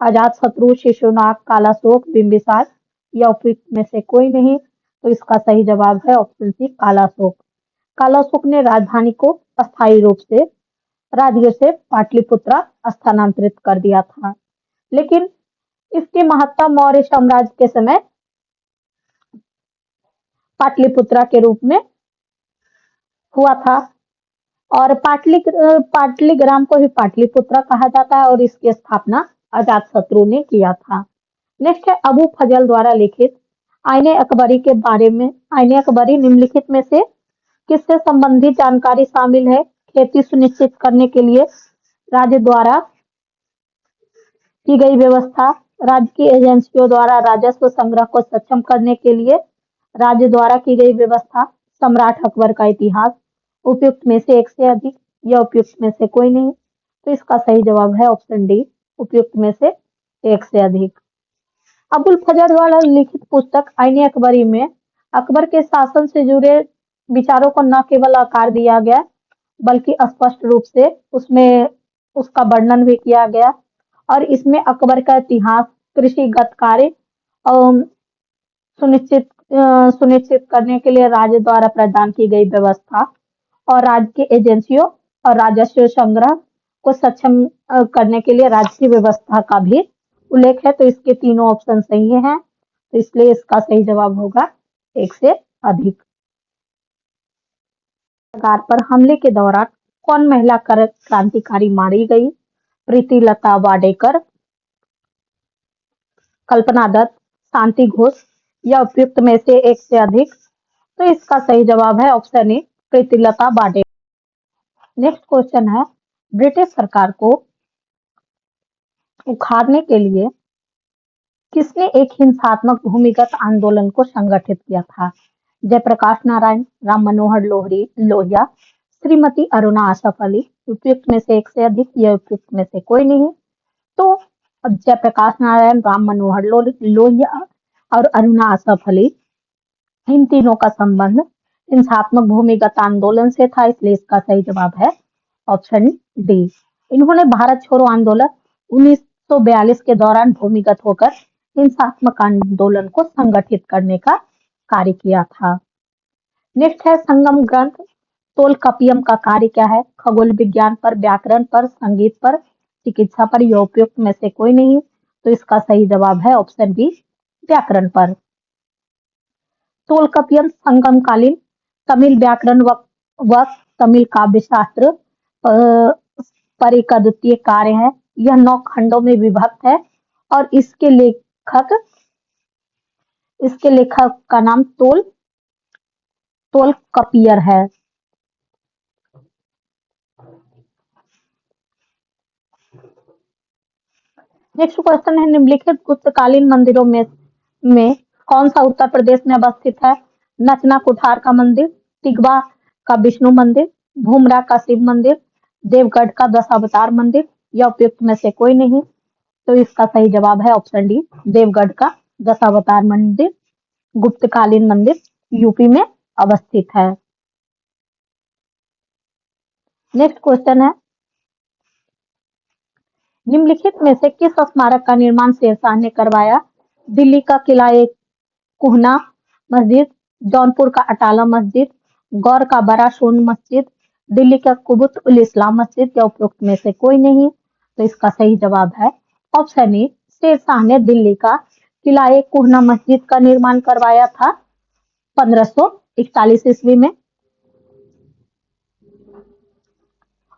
अजातशत्रु, शिशुनाग, कालाशोक, बिंबिसार, या उपयुक्त में से कोई नहीं। तो इसका सही जवाब है ऑप्शन सी, कालाशोक। कालाशोक ने राजधानी को अस्थायी रूप से राजगीर से पाटलिपुत्रा स्थानांतरित कर दिया था, लेकिन इसकी महत्ता मौर्य साम्राज्य के समय पाटलिपुत्रा के रूप में हुआ था, और पाटलिग्राम को ही पाटलिपुत्रा कहा जाता है, और इसकी स्थापना अजातशत्रु ने किया था। नेक्स्ट है, अबू फजल द्वारा लिखित आईने अकबरी के बारे में, आईने अकबरी निम्नलिखित में से किससे संबंधित जानकारी शामिल है? खेती सुनिश्चित करने के लिए राज्य द्वारा की गई व्यवस्था, राज्य की एजेंसियों द्वारा राजस्व संग्रह को सक्षम करने के लिए राज्य द्वारा की गई व्यवस्था, सम्राट अकबर का इतिहास, उपयुक्त में से एक से अधिक, या उपयुक्त में से कोई नहीं। तो इसका सही जवाब है ऑप्शन डी, उपयुक्त में से एक से अधिक। अबुल फजल द्वारा लिखित पुस्तक आईने अकबरी में अकबर के शासन से जुड़े विचारों को न केवल आकार दिया गया बल्कि स्पष्ट रूप से उसमें उसका वर्णन भी किया गया, और इसमें अकबर का इतिहास, कृषिगत कार्य सुनिश्चित करने के लिए राज्य द्वारा प्रदान की गई व्यवस्था, और राज्य की एजेंसियों और राजस्व संग्रह को सक्षम करने के लिए राज्य की व्यवस्था का भी उल्लेख है। तो इसके तीनों ऑप्शन सही हैं, तो इसलिए इसका सही जवाब होगा एक से अधिक। सरकार पर हमले के दौरान कौन महिला क्रांतिकारी मारी गई? प्रीतिलता वाडेकर, कल्पना दत्त, शांति घोष, या उपयुक्त में से एक से अधिक। तो इसका सही जवाब है option A, Pritilata Wadekar. Next question है, ब्रिटिश सरकार को उखाड़ने के लिए किसने एक हिंसात्मक भूमिगत आंदोलन को संगठित किया था? जयप्रकाश नारायण, राम मनोहर लोहिया, श्रीमती अरुणा आसफ अली, उपयुक्त में से एक से अधिक, या उपयुक्त में से कोई नहीं। तो अब जयप्रकाश नारायण, राम मनोहर लोहिया और अरुणा आसफ अली, इन तीनों का संबंध हिंसात्मक भूमिगत आंदोलन से था, इसलिए इसका सही जवाब है ऑप्शन डी। इन्होंने भारत छोड़ो आंदोलन 1942 के दौरान भूमिगत होकर हिंसात्मक आंदोलन को संगठित करने का कार्य किया था। नेक्स्ट है संगम ग्रंथ तोलकाप्पियम का कार्य क्या है? खगोल विज्ञान पर, व्याकरण पर, संगीत पर, चिकित्सा पर, या उपयुक्त में से कोई नहीं। तो इसका सही जवाब है ऑप्शन बी, व्याकरण पर। तोलकाप्पियम संगमकालीन तमिल व्याकरण व तमिल काव्यशास्त्र पर एक अद्वितीय कार्य है। यह 9 खंडों में विभक्त है और इसके लेखक का नाम तोलकाप्पियर है। नेक्स्ट क्वेश्चन है निम्नलिखित गुप्तकालीन मंदिरों में कौन सा उत्तर प्रदेश में अवस्थित है? नचना कुठार का मंदिर, तिगवा का विष्णु मंदिर, भूमरा का शिव मंदिर, देवगढ़ का दशावतार मंदिर, या उपयुक्त में से कोई नहीं। तो इसका सही जवाब है ऑप्शन डी, देवगढ़ का दशावतार मंदिर गुप्तकालीन मंदिर यूपी में अवस्थित है। नेक्स्ट क्वेश्चन है निम्नलिखित में से किस स्मारक का निर्माण शेरशाह ने करवाया? दिल्ली का किला ए कुहना मस्जिद, जौनपुर का अटाला मस्जिद, गौर का बड़ा सोन मस्जिद, दिल्ली का कुबुत उल इस्लाम मस्जिद, या उपरोक्त में से कोई नहीं। तो इसका सही जवाब है ऑप्शन ए, शेरशाह ने दिल्ली का किला ए कुहना मस्जिद का निर्माण करवाया था 1541 ईस्वी में।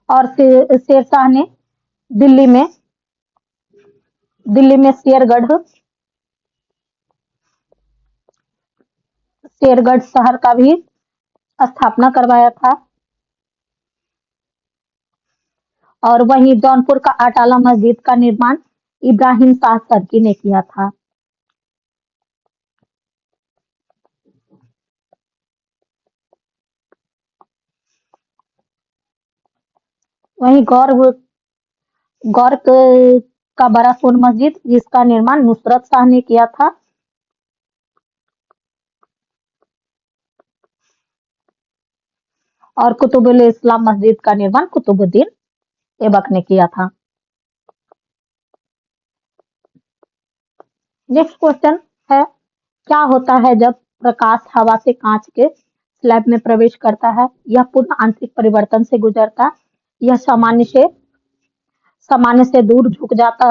और शेरशाह ने दिल्ली में शेरगढ़ शहर का भी स्थापना करवाया था। और वहीं जौनपुर का अटाला मस्जिद का निर्माण इब्राहिम शाह सर्की ने किया था। वहीं गौर का बड़ा सोन मस्जिद जिसका निर्माण नुसरत शाह ने किया था। और कुतुबुल इस्लाम मस्जिद का निर्माण कुतुबुद्दीन ऐबक ने किया था। नेक्स्ट क्वेश्चन है क्या होता है जब प्रकाश हवा से कांच के स्लैब में प्रवेश करता है? यह पूर्ण आंतरिक परिवर्तन से गुजरता, यह सामान्य से दूर झुक जाता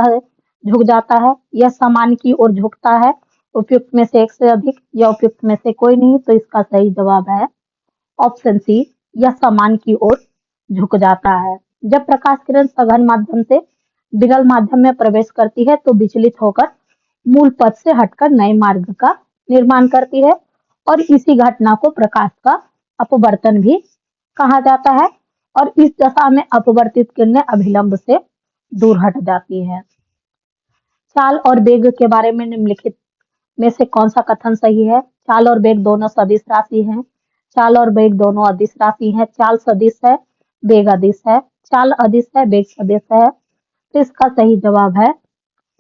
है, यह सामान्य की ओर झुकता है, उपयुक्त में से एक से अधिक, या उपयुक्त में से कोई नहीं। तो इसका सही जवाब है ऑप्शन सी, यह सामान्य की ओर झुक जाता है। जब प्रकाश किरण सघन माध्यम से विरल माध्यम में प्रवेश करती है तो विचलित होकर मूल पथ से हटकर नए मार्ग का निर्माण करती है, और इसी घटना को प्रकाश का अपवर्तन भी कहा जाता है। और इस दशा में अपवर्तित किरणें अभिलंब से दूर हट जाती है। चाल और वेग के बारे में निम्नलिखित में से कौन सा कथन सही है? चाल और वेग दोनों सदिश राशि हैं। चाल और वेग दोनों अदिश राशि हैं। चाल सदिश है, वेग अदिश है। चाल अदिश है, वेग सदिश है। तो इसका सही जवाब है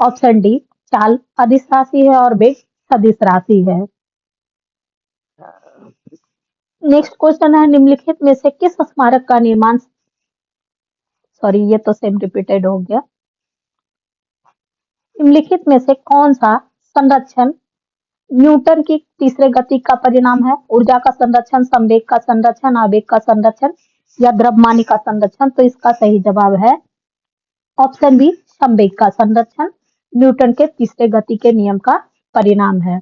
ऑप्शन डी, चाल अदिश राशि है और वेग सदिश राशि है। नेक्स्ट क्वेश्चन है निम्नलिखित में से किस स्मारक का निर्माण, सॉरी ये तो सेम रिपीटेड हो गया। निम्नलिखित में से कौन सा संरक्षण न्यूटन की तीसरे गति का परिणाम है? ऊर्जा का संरक्षण, संवेग का संरक्षण, आवेग का संरक्षण, या द्रव्यमानी का संरक्षण। तो इसका सही जवाब है ऑप्शन बी, संवेग का संरक्षण न्यूटन के तीसरे गति के नियम का परिणाम है।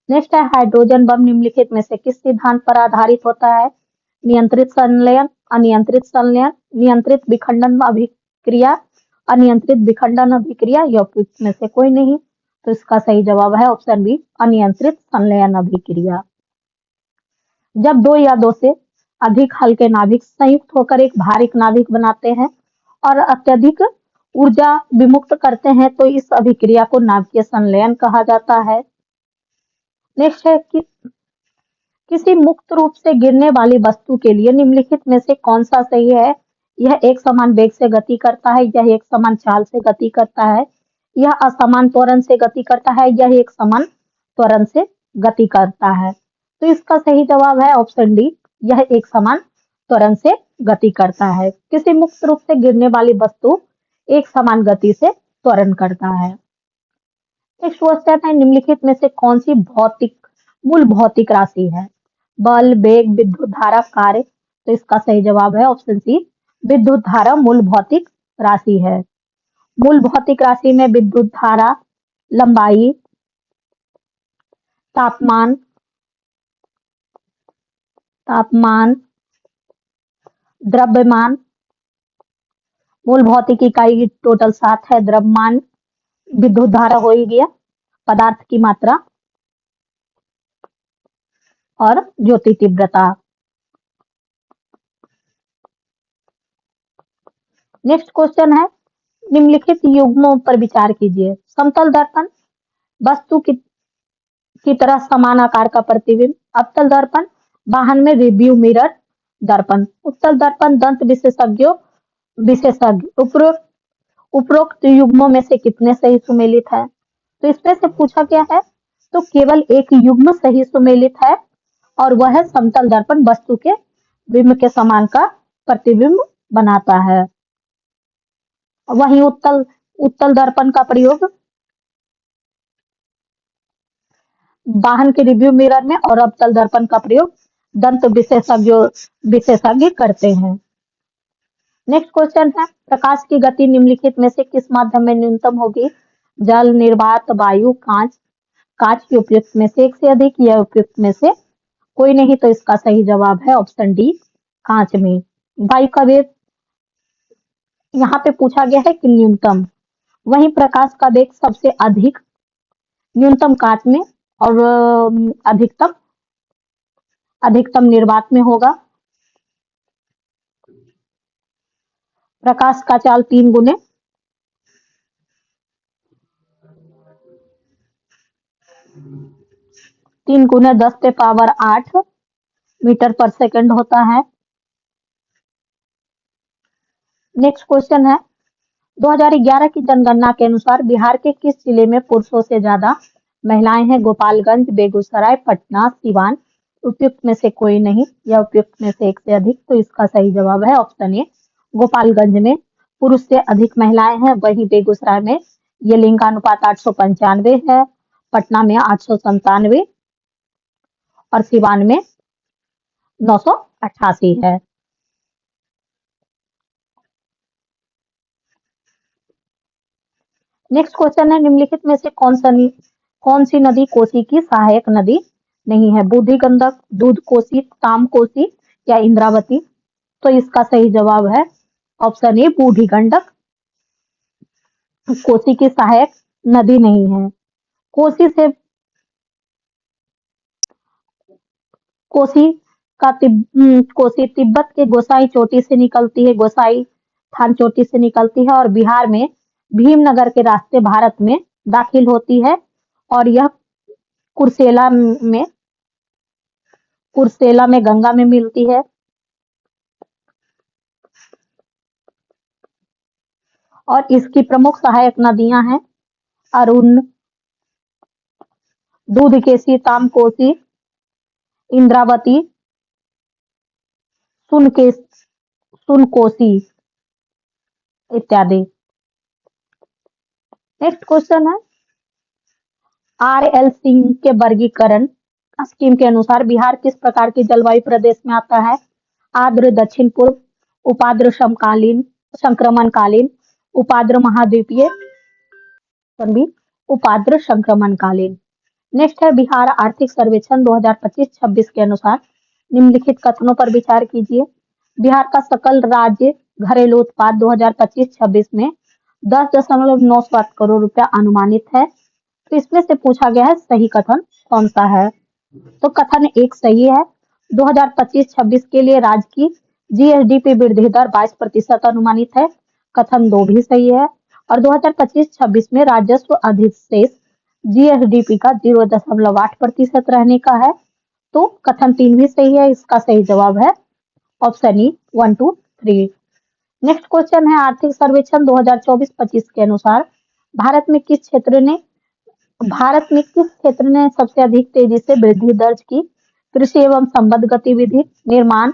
नेक्स्ट है हाइड्रोजन बम निम्नलिखित में से किस सिद्धांत पर आधारित होता है? नियंत्रित संलयन, अनियंत्रित संलयन, नियंत्रित विखंडन अभिक्रिया, अनियंत्रित विखंडन अभिक्रिया, या उपयुक्त में से कोई नहीं। तो इसका सही जवाब है ऑप्शन बी, अनियंत्रित संलयन अभिक्रिया। जब दो या दो से अधिक हल्के नाभिक संयुक्त होकर एक भारी नाभिक बनाते हैं और अत्यधिक ऊर्जा विमुक्त करते हैं तो इस अभिक्रिया को नाभिकीय संलयन कहा जाता है। नेक्स्ट है कि किसी मुक्त रूप से गिरने वाली वस्तु के लिए निम्नलिखित में से कौन सा सही है? यह एक समान वेग से गति करता है, यह एक समान चाल से गति करता है, यह असमान त्वरण से गति करता है, यह एक समान त्वरण से गति करता है। तो इसका सही जवाब है ऑप्शन डी, यह एक समान त्वरण से गति करता है। किसी मुक्त रूप से गिरने वाली वस्तु एक समान गति से त्वरण करता है। नेक्स्ट क्वेश्चन है, निम्नलिखित में से कौन सी मूल भौतिक राशि है? बल, वेग, विद्युत धारा, कार्य। तो इसका सही जवाब है ऑप्शन सी, विद्युत धारा मूल भौतिक राशि है। मूल भौतिक राशि में विद्युत धारा, लंबाई, तापमान तापमान द्रव्यमान, मूल भौतिक इकाई टोटल 7 है। द्रव्यमान, विद्युत धारा हो ही गया, पदार्थ की मात्रा और ज्योति तीव्रता। नेक्स्ट क्वेश्चन है, निम्नलिखित युग्मों पर विचार कीजिए। समतल दर्पण, वस्तु की तरह समान आकार का प्रतिबिंब। अवतल दर्पण, वाहन में रिव्यू मिरर दर्पण। उत्तल दर्पण, दंत विशेषज्ञ। उपरोक्त युग्मों में से कितने सही सुमेलित है? तो इसमें से पूछा गया है, तो केवल एक युग्म सही सुमेलित है और वह है समतल दर्पण, वस्तु के बिंब के समान का प्रतिबिंब बनाता है। वहीं उत्तल दर्पण का प्रयोग वाहन के रिव्यू मिरर में और अवतल दर्पण का प्रयोग दंत विशेषज्ञ करते हैं। नेक्स्ट क्वेश्चन है, प्रकाश की गति निम्नलिखित में से किस माध्यम में न्यूनतम होगी? जल, निर्वात, वायु, कांच। कांच की उपयुक्त में से एक से अधिक या उपयुक्त में से कोई नहीं। तो इसका सही जवाब है ऑप्शन डी, कांच में। वायु का वेग यहाँ पे पूछा गया है कि न्यूनतम, वहीं प्रकाश का वेग सबसे अधिक न्यूनतम कांच में और अधिकतम निर्वात में होगा। प्रकाश का चाल 3 गुने 10⁸ मीटर पर सेकंड होता है। नेक्स्ट क्वेश्चन है, 2011 की जनगणना के अनुसार बिहार के किस जिले में पुरुषों से ज्यादा महिलाएं हैं? गोपालगंज, बेगूसराय, पटना, सिवान। उपयुक्त में से कोई नहीं या उपयुक्त में से एक से अधिक। तो इसका सही जवाब है ऑप्शन ए, गोपालगंज में पुरुष से अधिक महिलाएं हैं। वहीं बेगूसराय में ये लिंगानुपात 895 है, पटना में 897 और सिवान में 988 है। नेक्स्ट क्वेश्चन है, निम्नलिखित में से कौन सी नदी कोसी की सहायक नदी नहीं है? बूढ़ी गंडक, दूध कोसी, ताम कोसी या इंद्रावती। तो इसका सही जवाब है ऑप्शन ए, बूढ़ी गंडक कोसी की सहायक नदी नहीं है। कोसी तिब्बत के गोसाई चोटी से निकलती है, गोसाई थान चोटी से निकलती है और बिहार में भीमनगर के रास्ते भारत में दाखिल होती है और यह कुर्सेला में गंगा में मिलती है। और इसकी प्रमुख सहायक नदियां हैं अरुण, दूधकेशी, ताम कोसी, इंद्रावती, सुनकोसी इत्यादि। नेक्स्ट क्वेश्चन है, RL सिंह के वर्गीकरण स्कीम के अनुसार बिहार किस प्रकार की जलवायु प्रदेश में आता है? आर्द्र दक्षिण पूर्व, उपाद्र संक्रमणकालीन, उपाद्र महाद्वीपीय, उपाद्र संक्रमणकालीन। नेक्स्ट है, बिहार आर्थिक सर्वेक्षण 2025-26 के अनुसार निम्नलिखित कथनों पर विचार कीजिए। बिहार का सकल राज्य घरेलू उत्पाद 2025-26 में 10.97 करोड़ रुपया अनुमानित है। तो इसमें से पूछा गया है सही कथन कौन सा है? तो कथन 1 सही है। 2025-26 के लिए राज्य की GSDP वृद्धि दर 22% अनुमानित है। कथन 2 भी सही है। और 2025-26 में राजस्व अधिशेष GSDP का 0.8% रहने का है। तो कथन 3 भी सही है। इसका सही जवाब है ऑप्शन ई 1, 2, 3। नेक्स्ट क्वेश्चन है, आर्थिक सर्वेक्षण 2024-25 के अनुसार भारत में किस क्षेत्र ने सबसे अधिक तेजी से वृद्धि दर्ज की? कृषि एवं संबद्ध गतिविधि, निर्माण,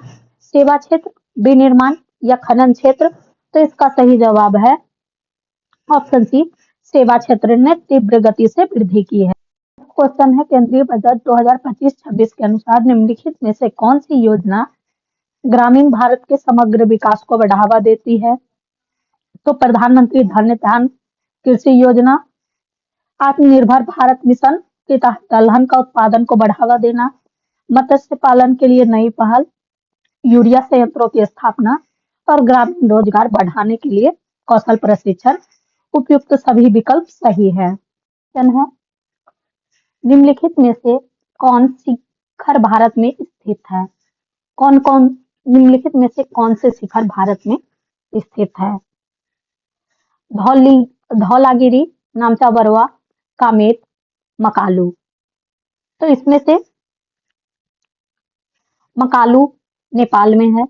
सेवा क्षेत्र, विनिर्माण या खनन क्षेत्र। तो इसका सही जवाब है ऑप्शन सी, सेवा क्षेत्र ने तीव्र गति से वृद्धि की है। क्वेश्चन है केंद्रीय बजट 2025-26 के अनुसार निम्नलिखित में से कौन सी योजना ग्रामीण भारत के समग्र विकास को बढ़ावा देती है? तो प्रधानमंत्री धन धान्य कृषि योजना, आत्मनिर्भर भारत मिशन के तहत दलहन का उत्पादन को बढ़ावा देना, मत्स्य पालन के लिए नई पहल, यूरिया संयंत्रों की स्थापना और ग्रामीण रोजगार बढ़ाने के लिए कौशल प्रशिक्षण। उपयुक्त सभी विकल्प सही है। क्वेश्चन है निम्नलिखित में से कौन शिखर भारत में स्थित है? कौन कौन निम्नलिखित में से कौन से शिखर भारत में स्थित है? धौलागिरी, नामचा बरवा, कामेत, मकालू। तो इसमें से मकालू नेपाल में है।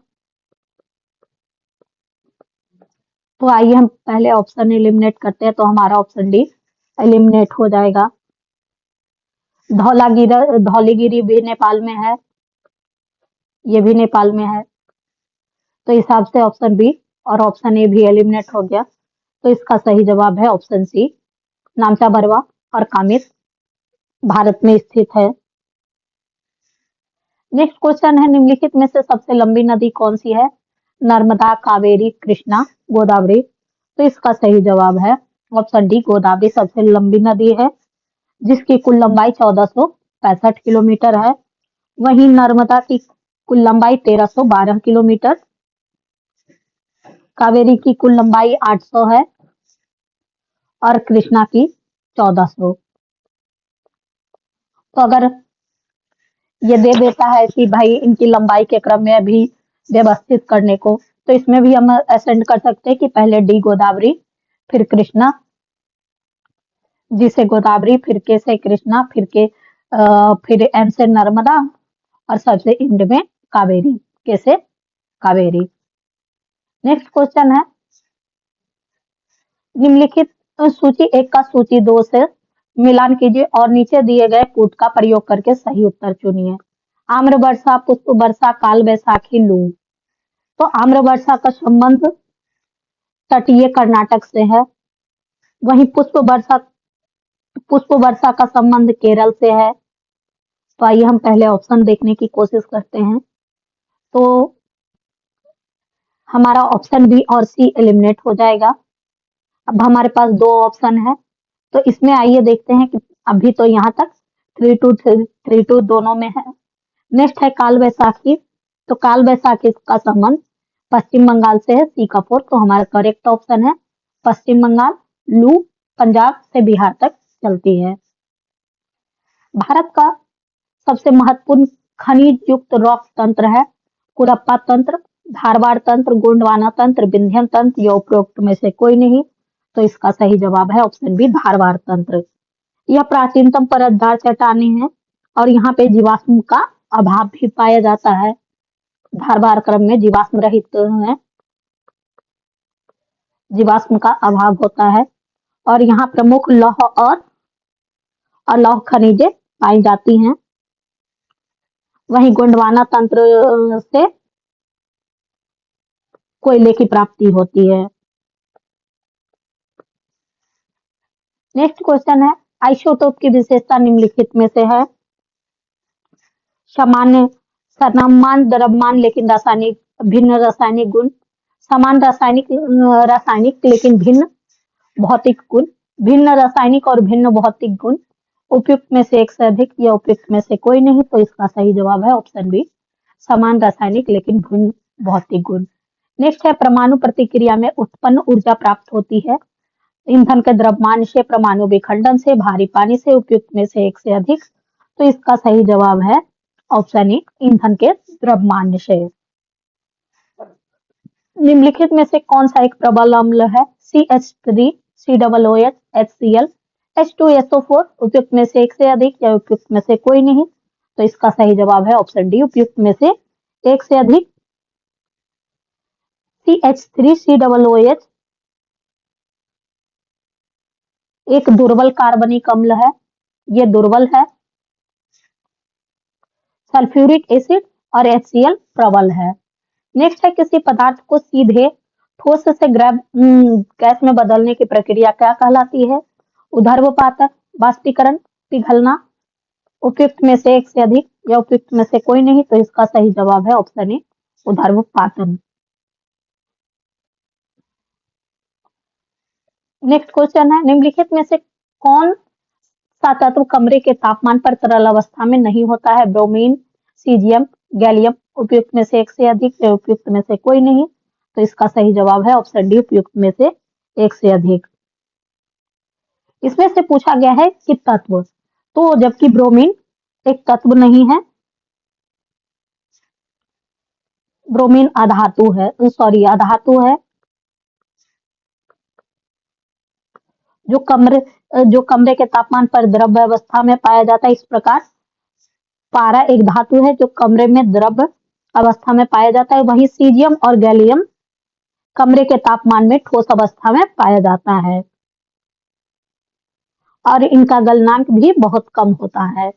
तो आइए हम पहले ऑप्शन एलिमिनेट करते हैं, तो हमारा ऑप्शन डी एलिमिनेट हो जाएगा। धौलागिरी भी नेपाल में है, ये भी नेपाल में है। तो इस हिसाब से ऑप्शन बी और ऑप्शन ए भी एलिमिनेट हो गया। तो इसका सही जवाब है ऑप्शन सी, नामचा बरवा और कामेत भारत में स्थित है। नेक्स्ट क्वेश्चन है निम्नलिखित में से सबसे लंबी नदी कौन सी है? नर्मदा, कावेरी, कृष्णा, गोदावरी। तो इसका सही जवाब है ऑप्शन डी, गोदावरी सबसे लंबी नदी है, जिसकी कुल लंबाई 1465 किलोमीटर है। वहीं नर्मदा की कुल लंबाई 1312 किलोमीटर, कावेरी की कुल लंबाई 800 है और कृष्णा की 1400। तो अगर ये दे देता है कि भाई इनकी लंबाई के क्रम में अभी व्यवस्थित करने को, तो इसमें भी हम असेंड कर सकते हैं कि पहले डी गोदावरी, फिर कृष्णा, जी से गोदावरी, फिर के से कृष्णा, फिर एम से नर्मदा और सबसे एंड में कावेरी, के से कावेरी। नेक्स्ट क्वेश्चन है निम्नलिखित सूची 1 का सूची 2 से मिलान कीजिए और नीचे दिए गए कूट का प्रयोग करके सही उत्तर चुनिए। आम्र वर्षा, पुष्प वर्षा, काल बैसाखी, लू। तो आम्र वर्षा का संबंध तटीय कर्नाटक से है, वहीं पुष्प वर्षा का संबंध केरल से है। तो आइए हम पहले ऑप्शन देखने की कोशिश करते हैं। तो हमारा ऑप्शन बी और सी एलिमिनेट हो जाएगा। अब हमारे पास 2 ऑप्शन है, तो इसमें आइए देखते हैं कि अभी तो यहाँ तक 3-2 दोनों में है। नेक्स्ट है काल बैसाखी। तो काल बैसाखी का संबंध पश्चिम बंगाल से है, सी का 4। तो हमारा करेक्ट ऑप्शन है पश्चिम बंगाल। लू पंजाब से बिहार तक चलती है। भारत का सबसे महत्वपूर्ण खनिज युक्त रॉक तंत्र है कुरप्पा तंत्र, धारवाड़ तंत्र, गोंडवाना तंत्र, विंध्यन तंत्र या उपरोक्त में से कोई नहीं। तो इसका सही जवाब है ऑप्शन बी, धारवाड़ तंत्र। यह प्राचीनतम परतदार चट्टानें हैं और यहाँ पे जीवाश्म का अभाव भी पाया जाता है। धारवाड़ क्रम में जीवाश्म रहित है, जीवाश्म का अभाव होता है और यहाँ प्रमुख लौह और अलौह खनिजें पाई जाती हैं। वहीं गोंडवाना तंत्र से कोयले की प्राप्ति होती है। नेक्स्ट क्वेश्चन है आइसोटोप की विशेषता निम्नलिखित में से है? सामान्य, समान द्रव्यमान लेकिन रासायनिक भिन्न रासायनिक गुण, समान रासायनिक लेकिन भिन्न भौतिक गुण, भिन्न रासायनिक और भिन्न भौतिक गुण, उपयुक्त में से एक से अधिक या उपयुक्त में से कोई नहीं। तो इसका सही जवाब है ऑप्शन बी, समान रासायनिक लेकिन भिन्न भौतिक गुण। नेक्स्ट है परमाणु प्रतिक्रिया में उत्पन्न ऊर्जा प्राप्त होती है ईंधन के द्रव्यमान से, परमाणु विखंडन से, भारी पानी से, उपयुक्त में से एक से अधिक। तो इसका सही जवाब है ऑप्शन ए, ईंधन के द्रव्यमान से। निम्नलिखित में से कौन सा एक प्रबल अम्ल है? CH3, COOH, HCl, H2SO4, उपयुक्त में से एक से अधिक या उपयुक्त में से कोई नहीं। तो इसका सही जवाब है ऑप्शन डी, उपयुक्त में से एक से अधिक। CH3, COOH एक दुर्बल कार्बनिक अम्ल है, ये दुर्बल है। सल्फ्यूरिक एसिड और HCl प्रबल है। नेक्स्ट है किसी पदार्थ को सीधे ठोस से गैस में बदलने की प्रक्रिया क्या कहलाती है? ऊर्ध्वपातन, बाष्पीकरण, पिघलना। उपयुक्त में से एक से अधिक या उपयुक्त में से कोई नहीं, तो इसका सही जवाब है ऑप्शन ए, ऊर्ध्वपातन। नेक्स्ट क्वेश्चन है निम्नलिखित में से कौन सा तत्व कमरे के तापमान पर तरल अवस्था में नहीं होता है? Bromine, caesium, gallium. उपयुक्त में से एक से अधिक या उपयुक्त में से कोई नहीं, तो इसका सही जवाब है ऑप्शन डी, उपयुक्त में से एक से अधिक। इसमें से पूछा गया है कि तत्व, तो जबकि ब्रोमीन एक तत्व नहीं है, ब्रोमीन अधातु है, अधातु है जो कमरे के तापमान पर द्रव्य अवस्था में पाया जाता है। इस प्रकार पारा एक धातु है जो कमरे में द्रव्य अवस्था में पाया जाता है, वहीं सीजियम और गैलियम कमरे के तापमान में ठोस अवस्था में पाया जाता है और इनका गलनांक भी बहुत कम होता है।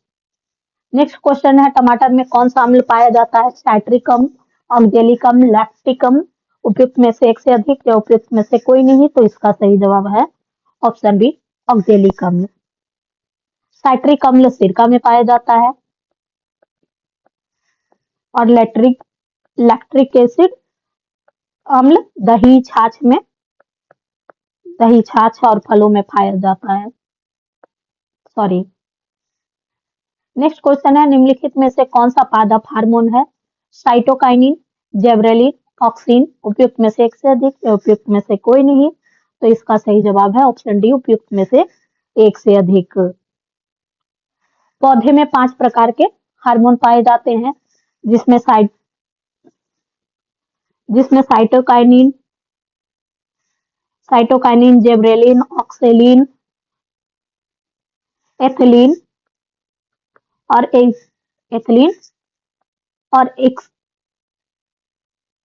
नेक्स्ट क्वेश्चन है टमाटर में कौन सा अम्ल पाया जाता है? साइट्रिकम, ऑक्जेलिकम, लैक्टिकम। उपयुक्त में से एक से अधिक या उपयुक्त में से कोई नहीं, तो इसका सही जवाब है ऑप्शन बी, ऑक्जेलिक अम्ल। साइट्रिक अम्ल सिरका में पाया जाता है और लैक्टिक एसिड अम्ल दही, छाछ और फलों में पाया जाता है। नेक्स्ट क्वेश्चन है निम्नलिखित में से कौन सा पादप हार्मोन है? Cytokinin, gibberellin, auxin. उपयुक्त में से एक से अधिक या उपयुक्त में से कोई नहीं, तो इसका सही जवाब है ऑप्शन डी, उपयुक्त में से एक से अधिक। पौधे में 5 प्रकार के हार्मोन पाए जाते हैं जिसमें साइटोकाइनिन, जेबरेलिन, ऑक्सेलिन, एथिलीन और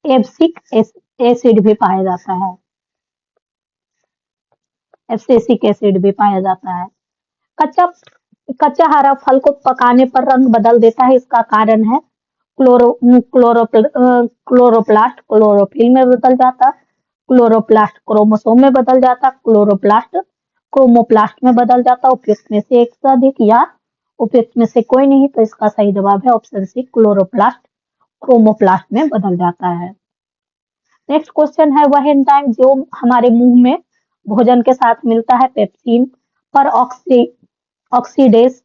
एब्सिक एसिड भी पाया जाता है। एब्सिक एसिड भी पाया जाता है। कच्चा हरा फल को पकाने पर रंग बदल देता है, इसका कारण है क्लोरोप्लास्ट क्लोरोफिल में बदल जाता, क्लोरोप्लास्ट क्रोमोसोम में बदल जाता, क्लोरोप्लास्ट क्रोमोप्लास्ट में बदल जाता। उपयुक्त में से एक से अधिक या उपयुक्त में से कोई नहीं, तो इसका सही जवाब है ऑप्शन सी, क्लोरोप्लास्ट क्रोमोप्लास्ट में बदल जाता है। नेक्स्ट क्वेश्चन है वह एंजाइम जो हमारे मुंह में भोजन के साथ मिलता है? पेप्सिन, पर ऑक्सीडेज,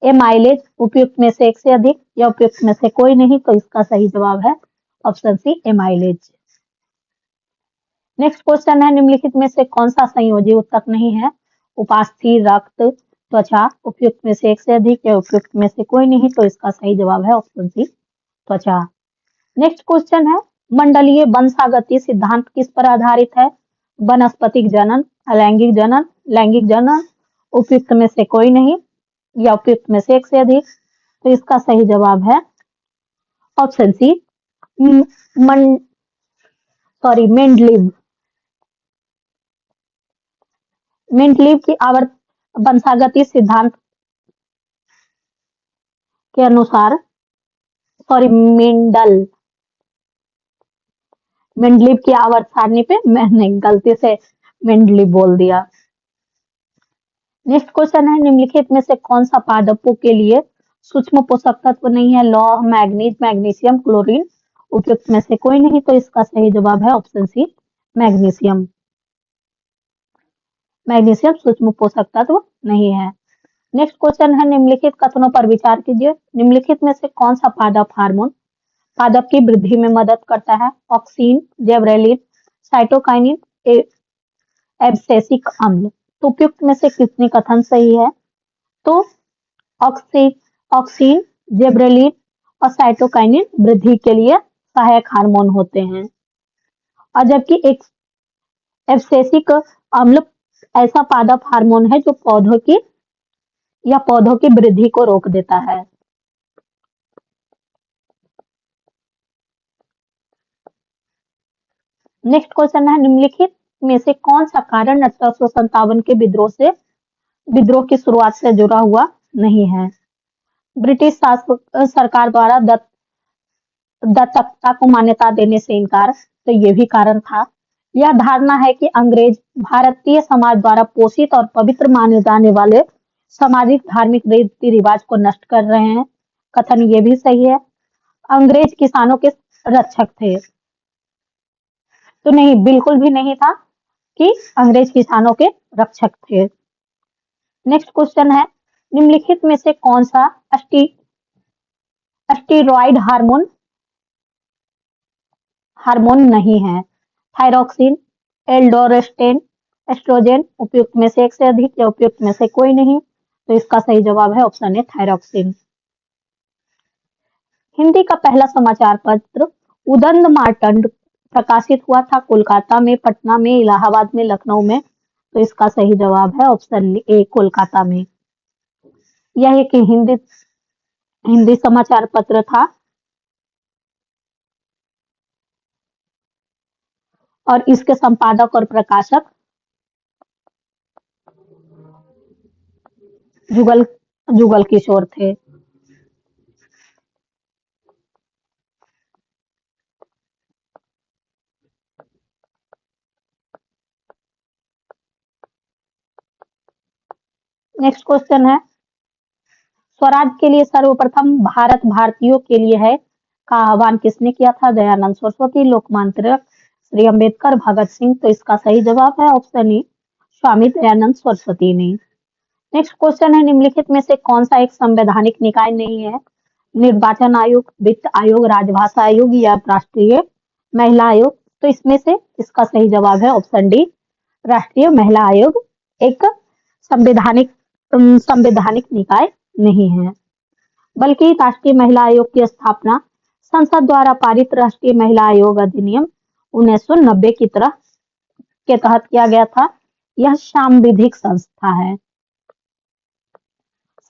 एमाइलेज। उपयुक्त में से एक से अधिक या उपयुक्त में से कोई नहीं, तो इसका सही जवाब है option C, amylase. Next question है निम्नलिखित में से कौन सा संयोजी उत्तक नहीं है? उपास्थि, रक्त, त्वचा। उपयुक्त में से एक से अधिक या उपयुक्त में से कोई नहीं, तो इसका सही जवाब है ऑप्शन सी, त्वचा। नेक्स्ट क्वेश्चन है मंडलीय वंशागति सिद्धांत किस पर आधारित है? वनस्पतिक जनन, लैंगिक जनन। उपयुक्त में से कोई नहीं या उपयुक्त में से एक से अधिक, तो इसका सही जवाब है ऑप्शन सी, मेंडलीव की आवर्त वंशागति सिद्धांत के अनुसार मेंडलीव की आवर्त सारणी पे मैंने गलती से मेंडलीव बोल दिया। नेक्स्ट क्वेश्चन है निम्नलिखित में से कौन सा पादपों के लिए सूक्ष्म पोषक तत्व नहीं है? लौह, मैग्नीशियम, क्लोरीन। उपयुक्त में से कोई नहीं, तो इसका सही जवाब है ऑप्शन सी, मैग्नीशियम। मैग्नीशियम सूक्ष्म पोषक तत्व नहीं है। नेक्स्ट क्वेश्चन है निम्नलिखित कथनों पर विचार कीजिए। निम्नलिखित में से कौन सा पादप हार्मोन पादप की वृद्धि में मदद करता है? ऑक्सिन, जेबरेलिन, साइटोकाइनिन, एब्सिक अम्ल। तो उपयुक्त में से कितने कथन सही है? तो ऑक्सिन, जेबरेलिन और साइटोकाइनिन वृद्धि के लिए सहायक हार्मोन होते हैं, और जबकि एक एब्सिक अम्ल ऐसा पादप हार्मोन है जो पौधों की वृद्धि को रोक देता है। नेक्स्ट क्वेश्चन है निम्नलिखित में से कौन सा कारण 1857 के विद्रोह की शुरुआत से जुड़ा हुआ नहीं है? ब्रिटिश सरकार द्वारा दत्तकता को मान्यता देने से इनकार, तो ये भी कारण था। यह धारणा है कि अंग्रेज भारतीय समाज द्वारा पोषित और पवित्र माने जाने वाले सामाजिक धार्मिक रीति रिवाज को नष्ट कर रहे हैं। कथन ये भी सही है। अंग्रेज किसानों के रक्षक थे, तो नहीं, बिल्कुल भी नहीं था कि अंग्रेज किसानों के रक्षक थे। नेक्स्ट क्वेश्चन है, निम्नलिखित में से कौन सा स्टीरॉयड हार्मोन नहीं है? थायरोक्सिन, एल्डोस्टेरोन, एस्ट्रोजन, उपयुक्त में से एक से अधिक या उपयुक्त में से कोई नहीं। तो इसका सही जवाब है ऑप्शन ए, थायरोक्सिन। हिंदी का पहला समाचार पत्र उदंड मार्तंड प्रकाशित हुआ था कोलकाता में, पटना में, इलाहाबाद में, लखनऊ में। तो इसका सही जवाब है ऑप्शन ए, कोलकाता में। यह एक हिंदी समाचार पत्र था और इसके संपादक और प्रकाशक जुगल किशोर थे। नेक्स्ट क्वेश्चन है, स्वराज के लिए सर्वप्रथम भारत भारतीयों के लिए है का आह्वान किसने किया था? दयानंद सरस्वती, लोकमान्य तिलक, श्री अम्बेडकर, भगत सिंह। तो इसका सही जवाब है ऑप्शन ए, स्वामी दयानंद सरस्वती ने। नेक्स्ट क्वेश्चन है, निम्नलिखित में से कौन सा एक संवैधानिक निकाय नहीं है? निर्वाचन आयोग, वित्त आयोग, राजभाषा आयोग या राष्ट्रीय महिला आयोग। तो इसमें से इसका सही जवाब है ऑप्शन डी, राष्ट्रीय महिला आयोग एक संवैधानिक निकाय नहीं है, बल्कि राष्ट्रीय महिला आयोग की स्थापना संसद द्वारा पारित राष्ट्रीय महिला आयोग अधिनियम 1990 के तहत किया गया था। यह सांविधिक संस्था है,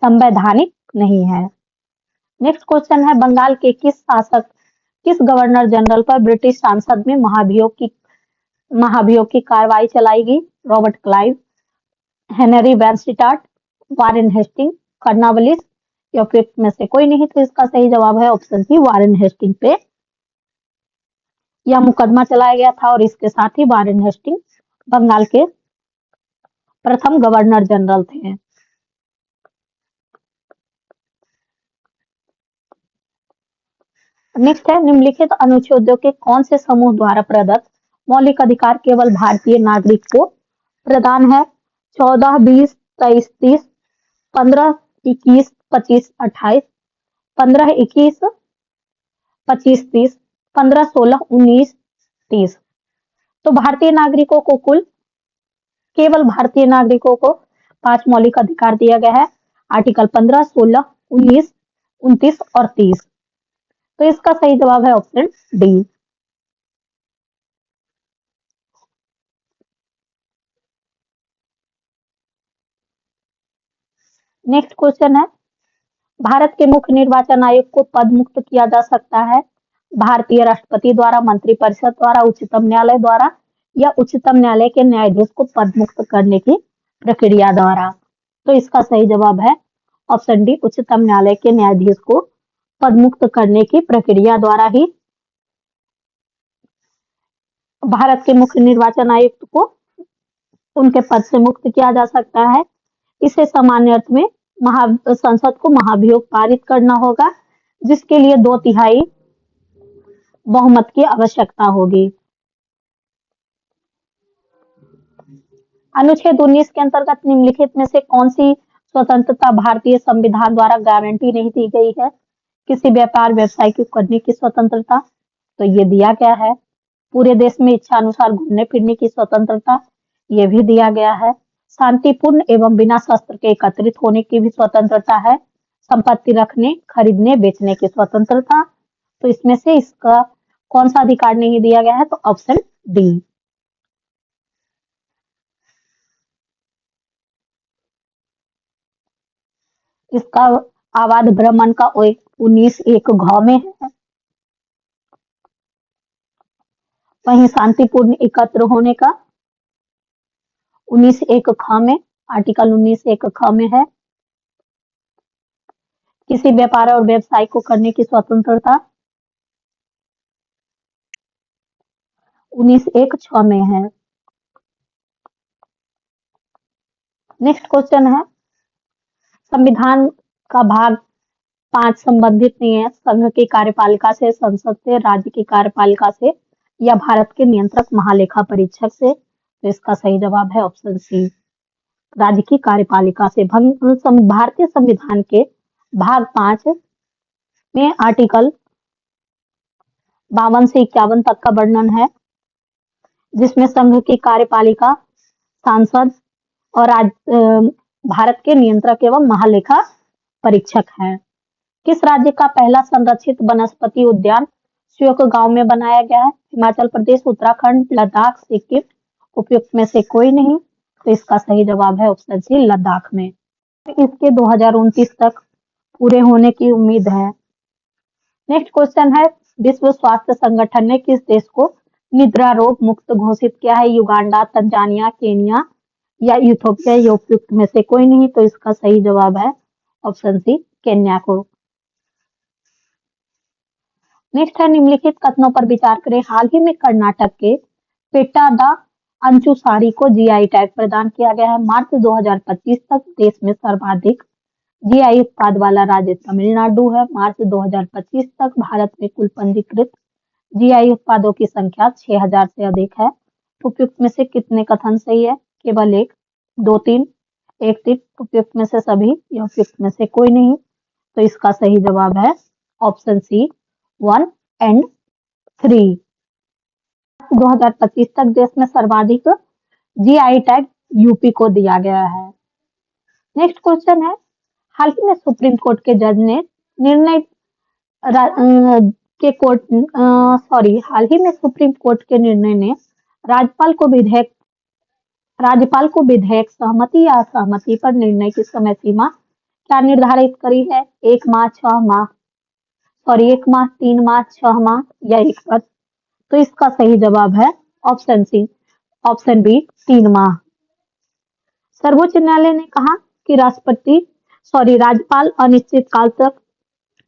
संवैधानिक नहीं है। नेक्स्ट क्वेश्चन है, बंगाल के किस गवर्नर जनरल पर ब्रिटिश संसद में महाभियोग की कार्रवाई चलाई गई? Robert Clive, Henry Vansittart, Warren Hasting, Cornwallis या फिफ्थ में से कोई नहीं। तो इसका सही जवाब है ऑप्शन सी, वारेन हेस्टिंग पे यह मुकदमा चलाया गया था और इसके साथ ही वारेन हेस्टिंग बंगाल के प्रथम गवर्नर जनरल थे। नेक्स्ट है, निम्नलिखित अनुच्छेदों के कौन से समूह द्वारा प्रदत्त मौलिक अधिकार केवल भारतीय नागरिक को प्रदान है? 14, 20, 23, 30, 15, 21, 25, 28, 15, 21, 25, 30, 15, 16, 19, 30। तो केवल भारतीय नागरिकों को 5 मौलिक अधिकार दिया गया है, आर्टिकल 15, 16, 19, 29 और 30। तो इसका सही जवाब है ऑप्शन डी। नेक्स्ट क्वेश्चन है, भारत के मुख्य निर्वाचन आयोग को पद मुक्त किया जा सकता है? भारतीय राष्ट्रपति द्वारा, मंत्रिपरिषद द्वारा, उच्चतम न्यायालय द्वारा या उच्चतम न्यायालय के न्यायाधीश को पद मुक्त करने की प्रक्रिया द्वारा। तो इसका सही जवाब है ऑप्शन डी, उच्चतम न्यायालय के न्यायाधीश को पद मुक्त करने की प्रक्रिया द्वारा ही भारत के मुख्य निर्वाचन आयुक्त को उनके पद से मुक्त किया जा सकता है। इसे सामान्य अर्थ में संसद को महाभियोग पारित करना होगा, जिसके लिए 2/3 बहुमत की आवश्यकता होगी। अनुच्छेद 19 के अंतर्गत निम्नलिखित में से कौन सी स्वतंत्रता भारतीय संविधान द्वारा गारंटी नहीं दी गई है? किसी व्यापार व्यवसाय को करने की स्वतंत्रता, तो ये दिया गया है। पूरे देश में इच्छा अनुसार घूमने फिरने की स्वतंत्रता, ये भी दिया गया है। शांतिपूर्ण एवं बिना शस्त्र के एकत्रित होने की भी स्वतंत्रता है। संपत्ति रखने, खरीदने, बेचने की स्वतंत्रता। तो इसमें से इसका कौन सा अधिकार नहीं दिया गया है? तो ऑप्शन डी। इसका आवाद ब्राह्मण का 19(1) घ में है। वहीं शांतिपूर्ण एकत्र होने का 19(1) ख में, आर्टिकल 19(1) ख में है। किसी व्यापार और व्यवसाय को करने की स्वतंत्रता 19(1)(6) में है। नेक्स्ट क्वेश्चन है, संविधान का भाग 5 संबंधित नहीं है संघ की कार्यपालिका से, संसद से, राज्य की कार्यपालिका से या भारत के नियंत्रक महालेखा परीक्षक से। तो इसका सही जवाब है ऑप्शन सी, राज्य की कार्यपालिका से। भारतीय संविधान के भाग 5 में आर्टिकल 52 से 51 तक का वर्णन है, जिसमें संघ की कार्यपालिका, सांसद और भारत के नियंत्रक एवं महालेखा परीक्षक हैं। किस राज्य का पहला संरक्षित वनस्पति उद्यान श्योक गांव में बनाया गया है? हिमाचल प्रदेश, उत्तराखंड, लद्दाख, सिक्किम। उपयुक्त में से कोई नहीं। तो इसका सही जवाब है ऑप्शन सी, लद्दाख में। इसके 2029 तक पूरे होने की उम्मीद है। नेक्स्ट क्वेश्चन है, विश्व स्वास्थ्य संगठन ने किस देश को निद्रा रोग मुक्त घोषित किया है? युगांडा, तंजानिया, केनिया या इथियोपिया। ये उपयुक्त में से कोई नहीं। तो इसका सही जवाब है ऑप्शन सी, केन्या को। नेक्स्ट है, निम्नलिखित कथनों पर विचार करें। हाल ही में कर्नाटक के पेट्टा द अंचुसारी को जीआई टैग प्रदान किया गया है। मार्च 2025 तक देश में सर्वाधिक जीआई उत्पाद वाला राज्य तमिलनाडु है। मार्च 2025 तक भारत में कुल पंजीकृत जीआई उत्पादों की संख्या 6000 से अधिक है। उपयुक्त में से कितने कथन सही है? केवल 1, 2, 3, 1, 3। उपयुक्त में से सभी या उपयुक्त में से कोई नहीं। तो इसका सही जवाब है ऑप्शन सी, 1 और 3। 2025 तक देश में सर्वाधिक जीआई टैग यूपी को दिया गया है। नेक्स्ट क्वेश्चन है, हाल ही में सुप्रीम कोर्ट के जज ने हाल ही में सुप्रीम कोर्ट के निर्णय ने राज्यपाल को विधेयक सहमति या असहमति पर निर्णय की समय सीमा क्या निर्धारित करी है? 1 माह, 6 माह, 1 माह, 3 माह, 6 माह या 1 वर्ष। तो इसका सही जवाब है ऑप्शन सी, ऑप्शन बी, 3 माह। सर्वोच्च न्यायालय ने कहा कि राज्यपाल अनिश्चित काल तक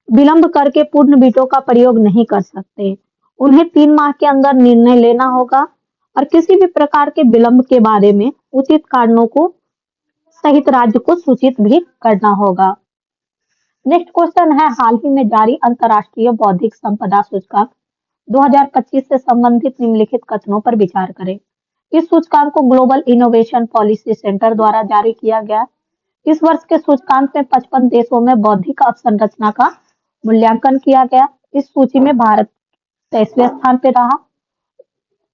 विलंब करके पूर्ण वीटो का प्रयोग नहीं कर सकते। उन्हें 3 माह के अंदर निर्णय लेना होगा और किसी भी प्रकार के विलंब के बारे में उचित कारणों को सहित राज्य को सूचित भी करना होगा। नेक्स्ट क्वेश्चन है, हाल ही में जारी अंतर्राष्ट्रीय बौद्धिक संपदा सूचकांक 2025 से संबंधित निम्नलिखित कथनों पर विचार करें। इस सूचकांक को ग्लोबल इनोवेशन पॉलिसी सेंटर द्वारा जारी किया गया। इस वर्ष के सूचकांक में 55 देशों में बौद्धिक अवसंरचना का मूल्यांकन किया गया। इस सूची में भारत 23वें स्थान पर रहा।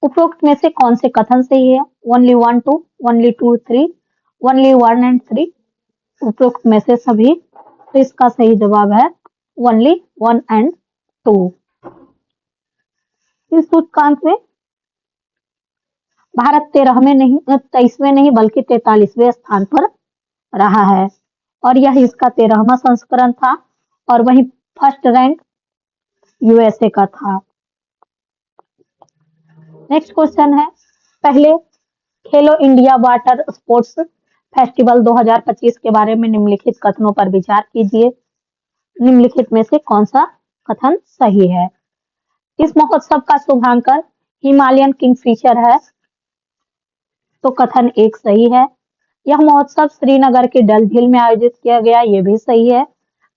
उपरोक्त में से कौन से कथन सही है? ओनली 1, 2, ओनली 2, 3, ओनली 1 और 3। उपरोक्त में से सभी। तो इसका सही जवाब है ओनली 1 और 2। इस सूचकांक में भारत 23वें नहीं बल्कि 43वें स्थान पर रहा है और यह इसका 13वां संस्करण था और वहीं फर्स्ट रैंक यूएसए का था। नेक्स्ट क्वेश्चन है, पहले खेलो इंडिया वाटर स्पोर्ट्स फेस्टिवल 2025 के बारे में निम्नलिखित कथनों पर विचार कीजिए। निम्नलिखित में से कौन सा कथन सही है? इस महोत्सव का शुभांकर हिमालयन किंगफिशर है। तो कथन 1 सही है। यह महोत्सव श्रीनगर के डल झील में आयोजित किया गया, ये भी सही है।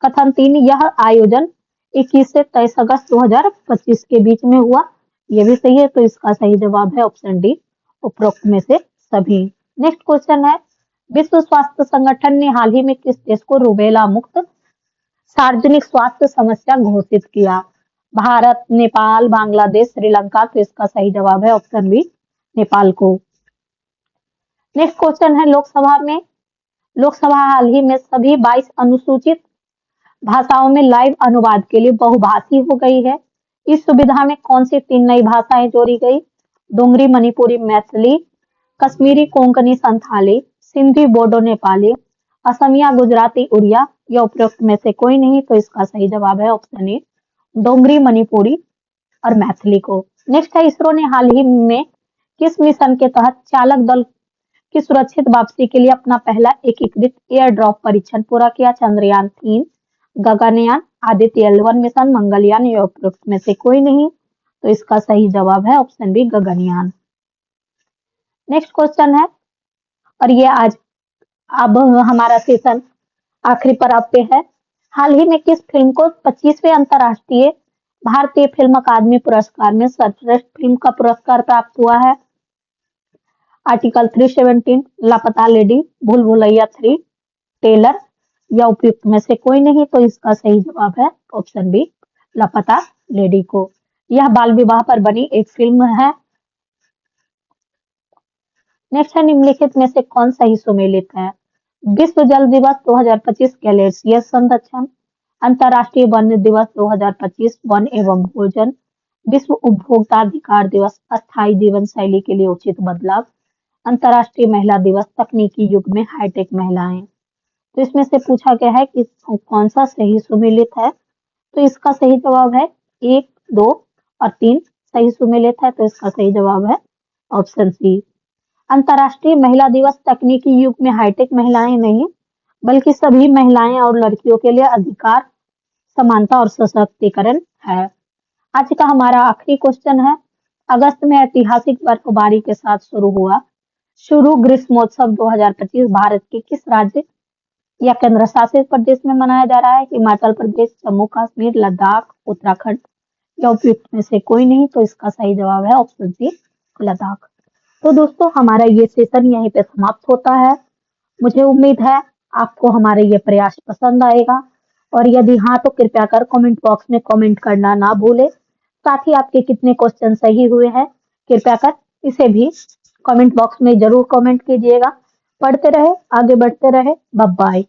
कथन 3, यह आयोजन 21 से 23 अगस्त 2025 के बीच में हुआ, ये भी सही है। तो इसका सही जवाब है ऑप्शन डी, उपरोक्त में से सभी। नेक्स्ट क्वेश्चन है, विश्व स्वास्थ्य संगठन ने हाल ही में किस देश को रूबेला मुक्त सार्वजनिक स्वास्थ्य समस्या घोषित किया? भारत, नेपाल, बांग्लादेश, श्रीलंका। तो इसका सही जवाब है ऑप्शन बी, नेपाल को। नेक्स्ट क्वेश्चन है, लोकसभा हाल ही में सभी 22 अनुसूचित भाषाओं में लाइव अनुवाद के लिए बहुभाषी हो गई है। इस सुविधा में कौन सी 3 नई भाषाएं जोड़ी गई? डोंगरी, मणिपुरी, मैथिली, कश्मीरी, कोंकणी, संथाली, सिंधी, बोडो, नेपाली, असमिया, गुजराती, उड़िया या उपरोक्त में से कोई नहीं। तो इसका सही जवाब है ऑप्शन ए, डोंगरी, मणिपुरी और मैथिली को। नेक्स्ट है, इसरो ने हाल ही में किस मिशन के तहत चालक दल की सुरक्षित वापसी के लिए अपना पहला एकीकृत एयर ड्रॉप परीक्षण पूरा किया? चंद्रयान 3, गगनयान, आदित्य L1 मिशन, मंगलयान या उपरोक्त में से कोई नहीं, तो इसका सही जवाब है option B Gaganyaan. Next question है, और ये आज अब हमारा सेशन आखिरी पड़ाव पे है। हाल ही में किस फिल्म को 25वें अंतर्राष्ट्रीय भारतीय फिल्म अकादमी पुरस्कार में सर्वश्रेष्ठ फिल्म का पुरस्कार प्राप्त हुआ है? आर्टिकल 317, लापता लेडी, भूल भुलैया 3, टेलर या उपयुक्त में से कोई नहीं, तो इसका सही जवाब है ऑप्शन बी लापता लेडी को। यह बाल विवाह पर बनी एक फिल्म है। नेक्स्ट है, निम्नलिखित में से कौन सही सुमेलित है? विश्व जल दिवस 2025 गैलेशियर संरक्षण, अंतर्राष्ट्रीय वन दिवस 2025 वन एवं भोजन, विश्व उपभोक्ता अधिकार दिवस अस्थायी जीवन शैली के लिए उचित बदलाव, अंतर्राष्ट्रीय महिला दिवस तकनीकी युग में हाईटेक महिलाएं। तो इसमें से पूछा गया है कि कौन सा सही सुमेलित है, तो इसका सही जवाब है 1, 2 और 3 सही सुमेलित है, तो इसका सही जवाब है ऑप्शन सी। अंतर्राष्ट्रीय महिला दिवस तकनीकी युग में हाईटेक महिलाएं नहीं, बल्कि सभी महिलाएं और लड़कियों के लिए अधिकार, समानता और सशक्तिकरण है। आज का हमारा आखिरी क्वेश्चन है, अगस्त में ऐतिहासिक बर्फबारी के साथ शुरू ग्रीष्मोत्सव 2025 भारत के किस राज्य या केंद्र शासित प्रदेश में मनाया जा रहा है? हिमाचल प्रदेश, जम्मू कश्मीर, लद्दाख, उत्तराखंड या उपयुक्त में से कोई नहीं, तो इसका सही जवाब है ऑप्शन सी लद्दाख। तो दोस्तों, हमारा ये सेशन यहीं पे समाप्त होता है। मुझे उम्मीद है आपको हमारे ये प्रयास पसंद आएगा, और यदि हाँ तो कृपया कर कमेंट बॉक्स में कमेंट करना ना भूले। साथ ही आपके कितने क्वेश्चन सही हुए हैं कृपया कर इसे भी कमेंट बॉक्स में जरूर कमेंट कीजिएगा। पढ़ते रहे, आगे बढ़ते रहे, बाय बाय।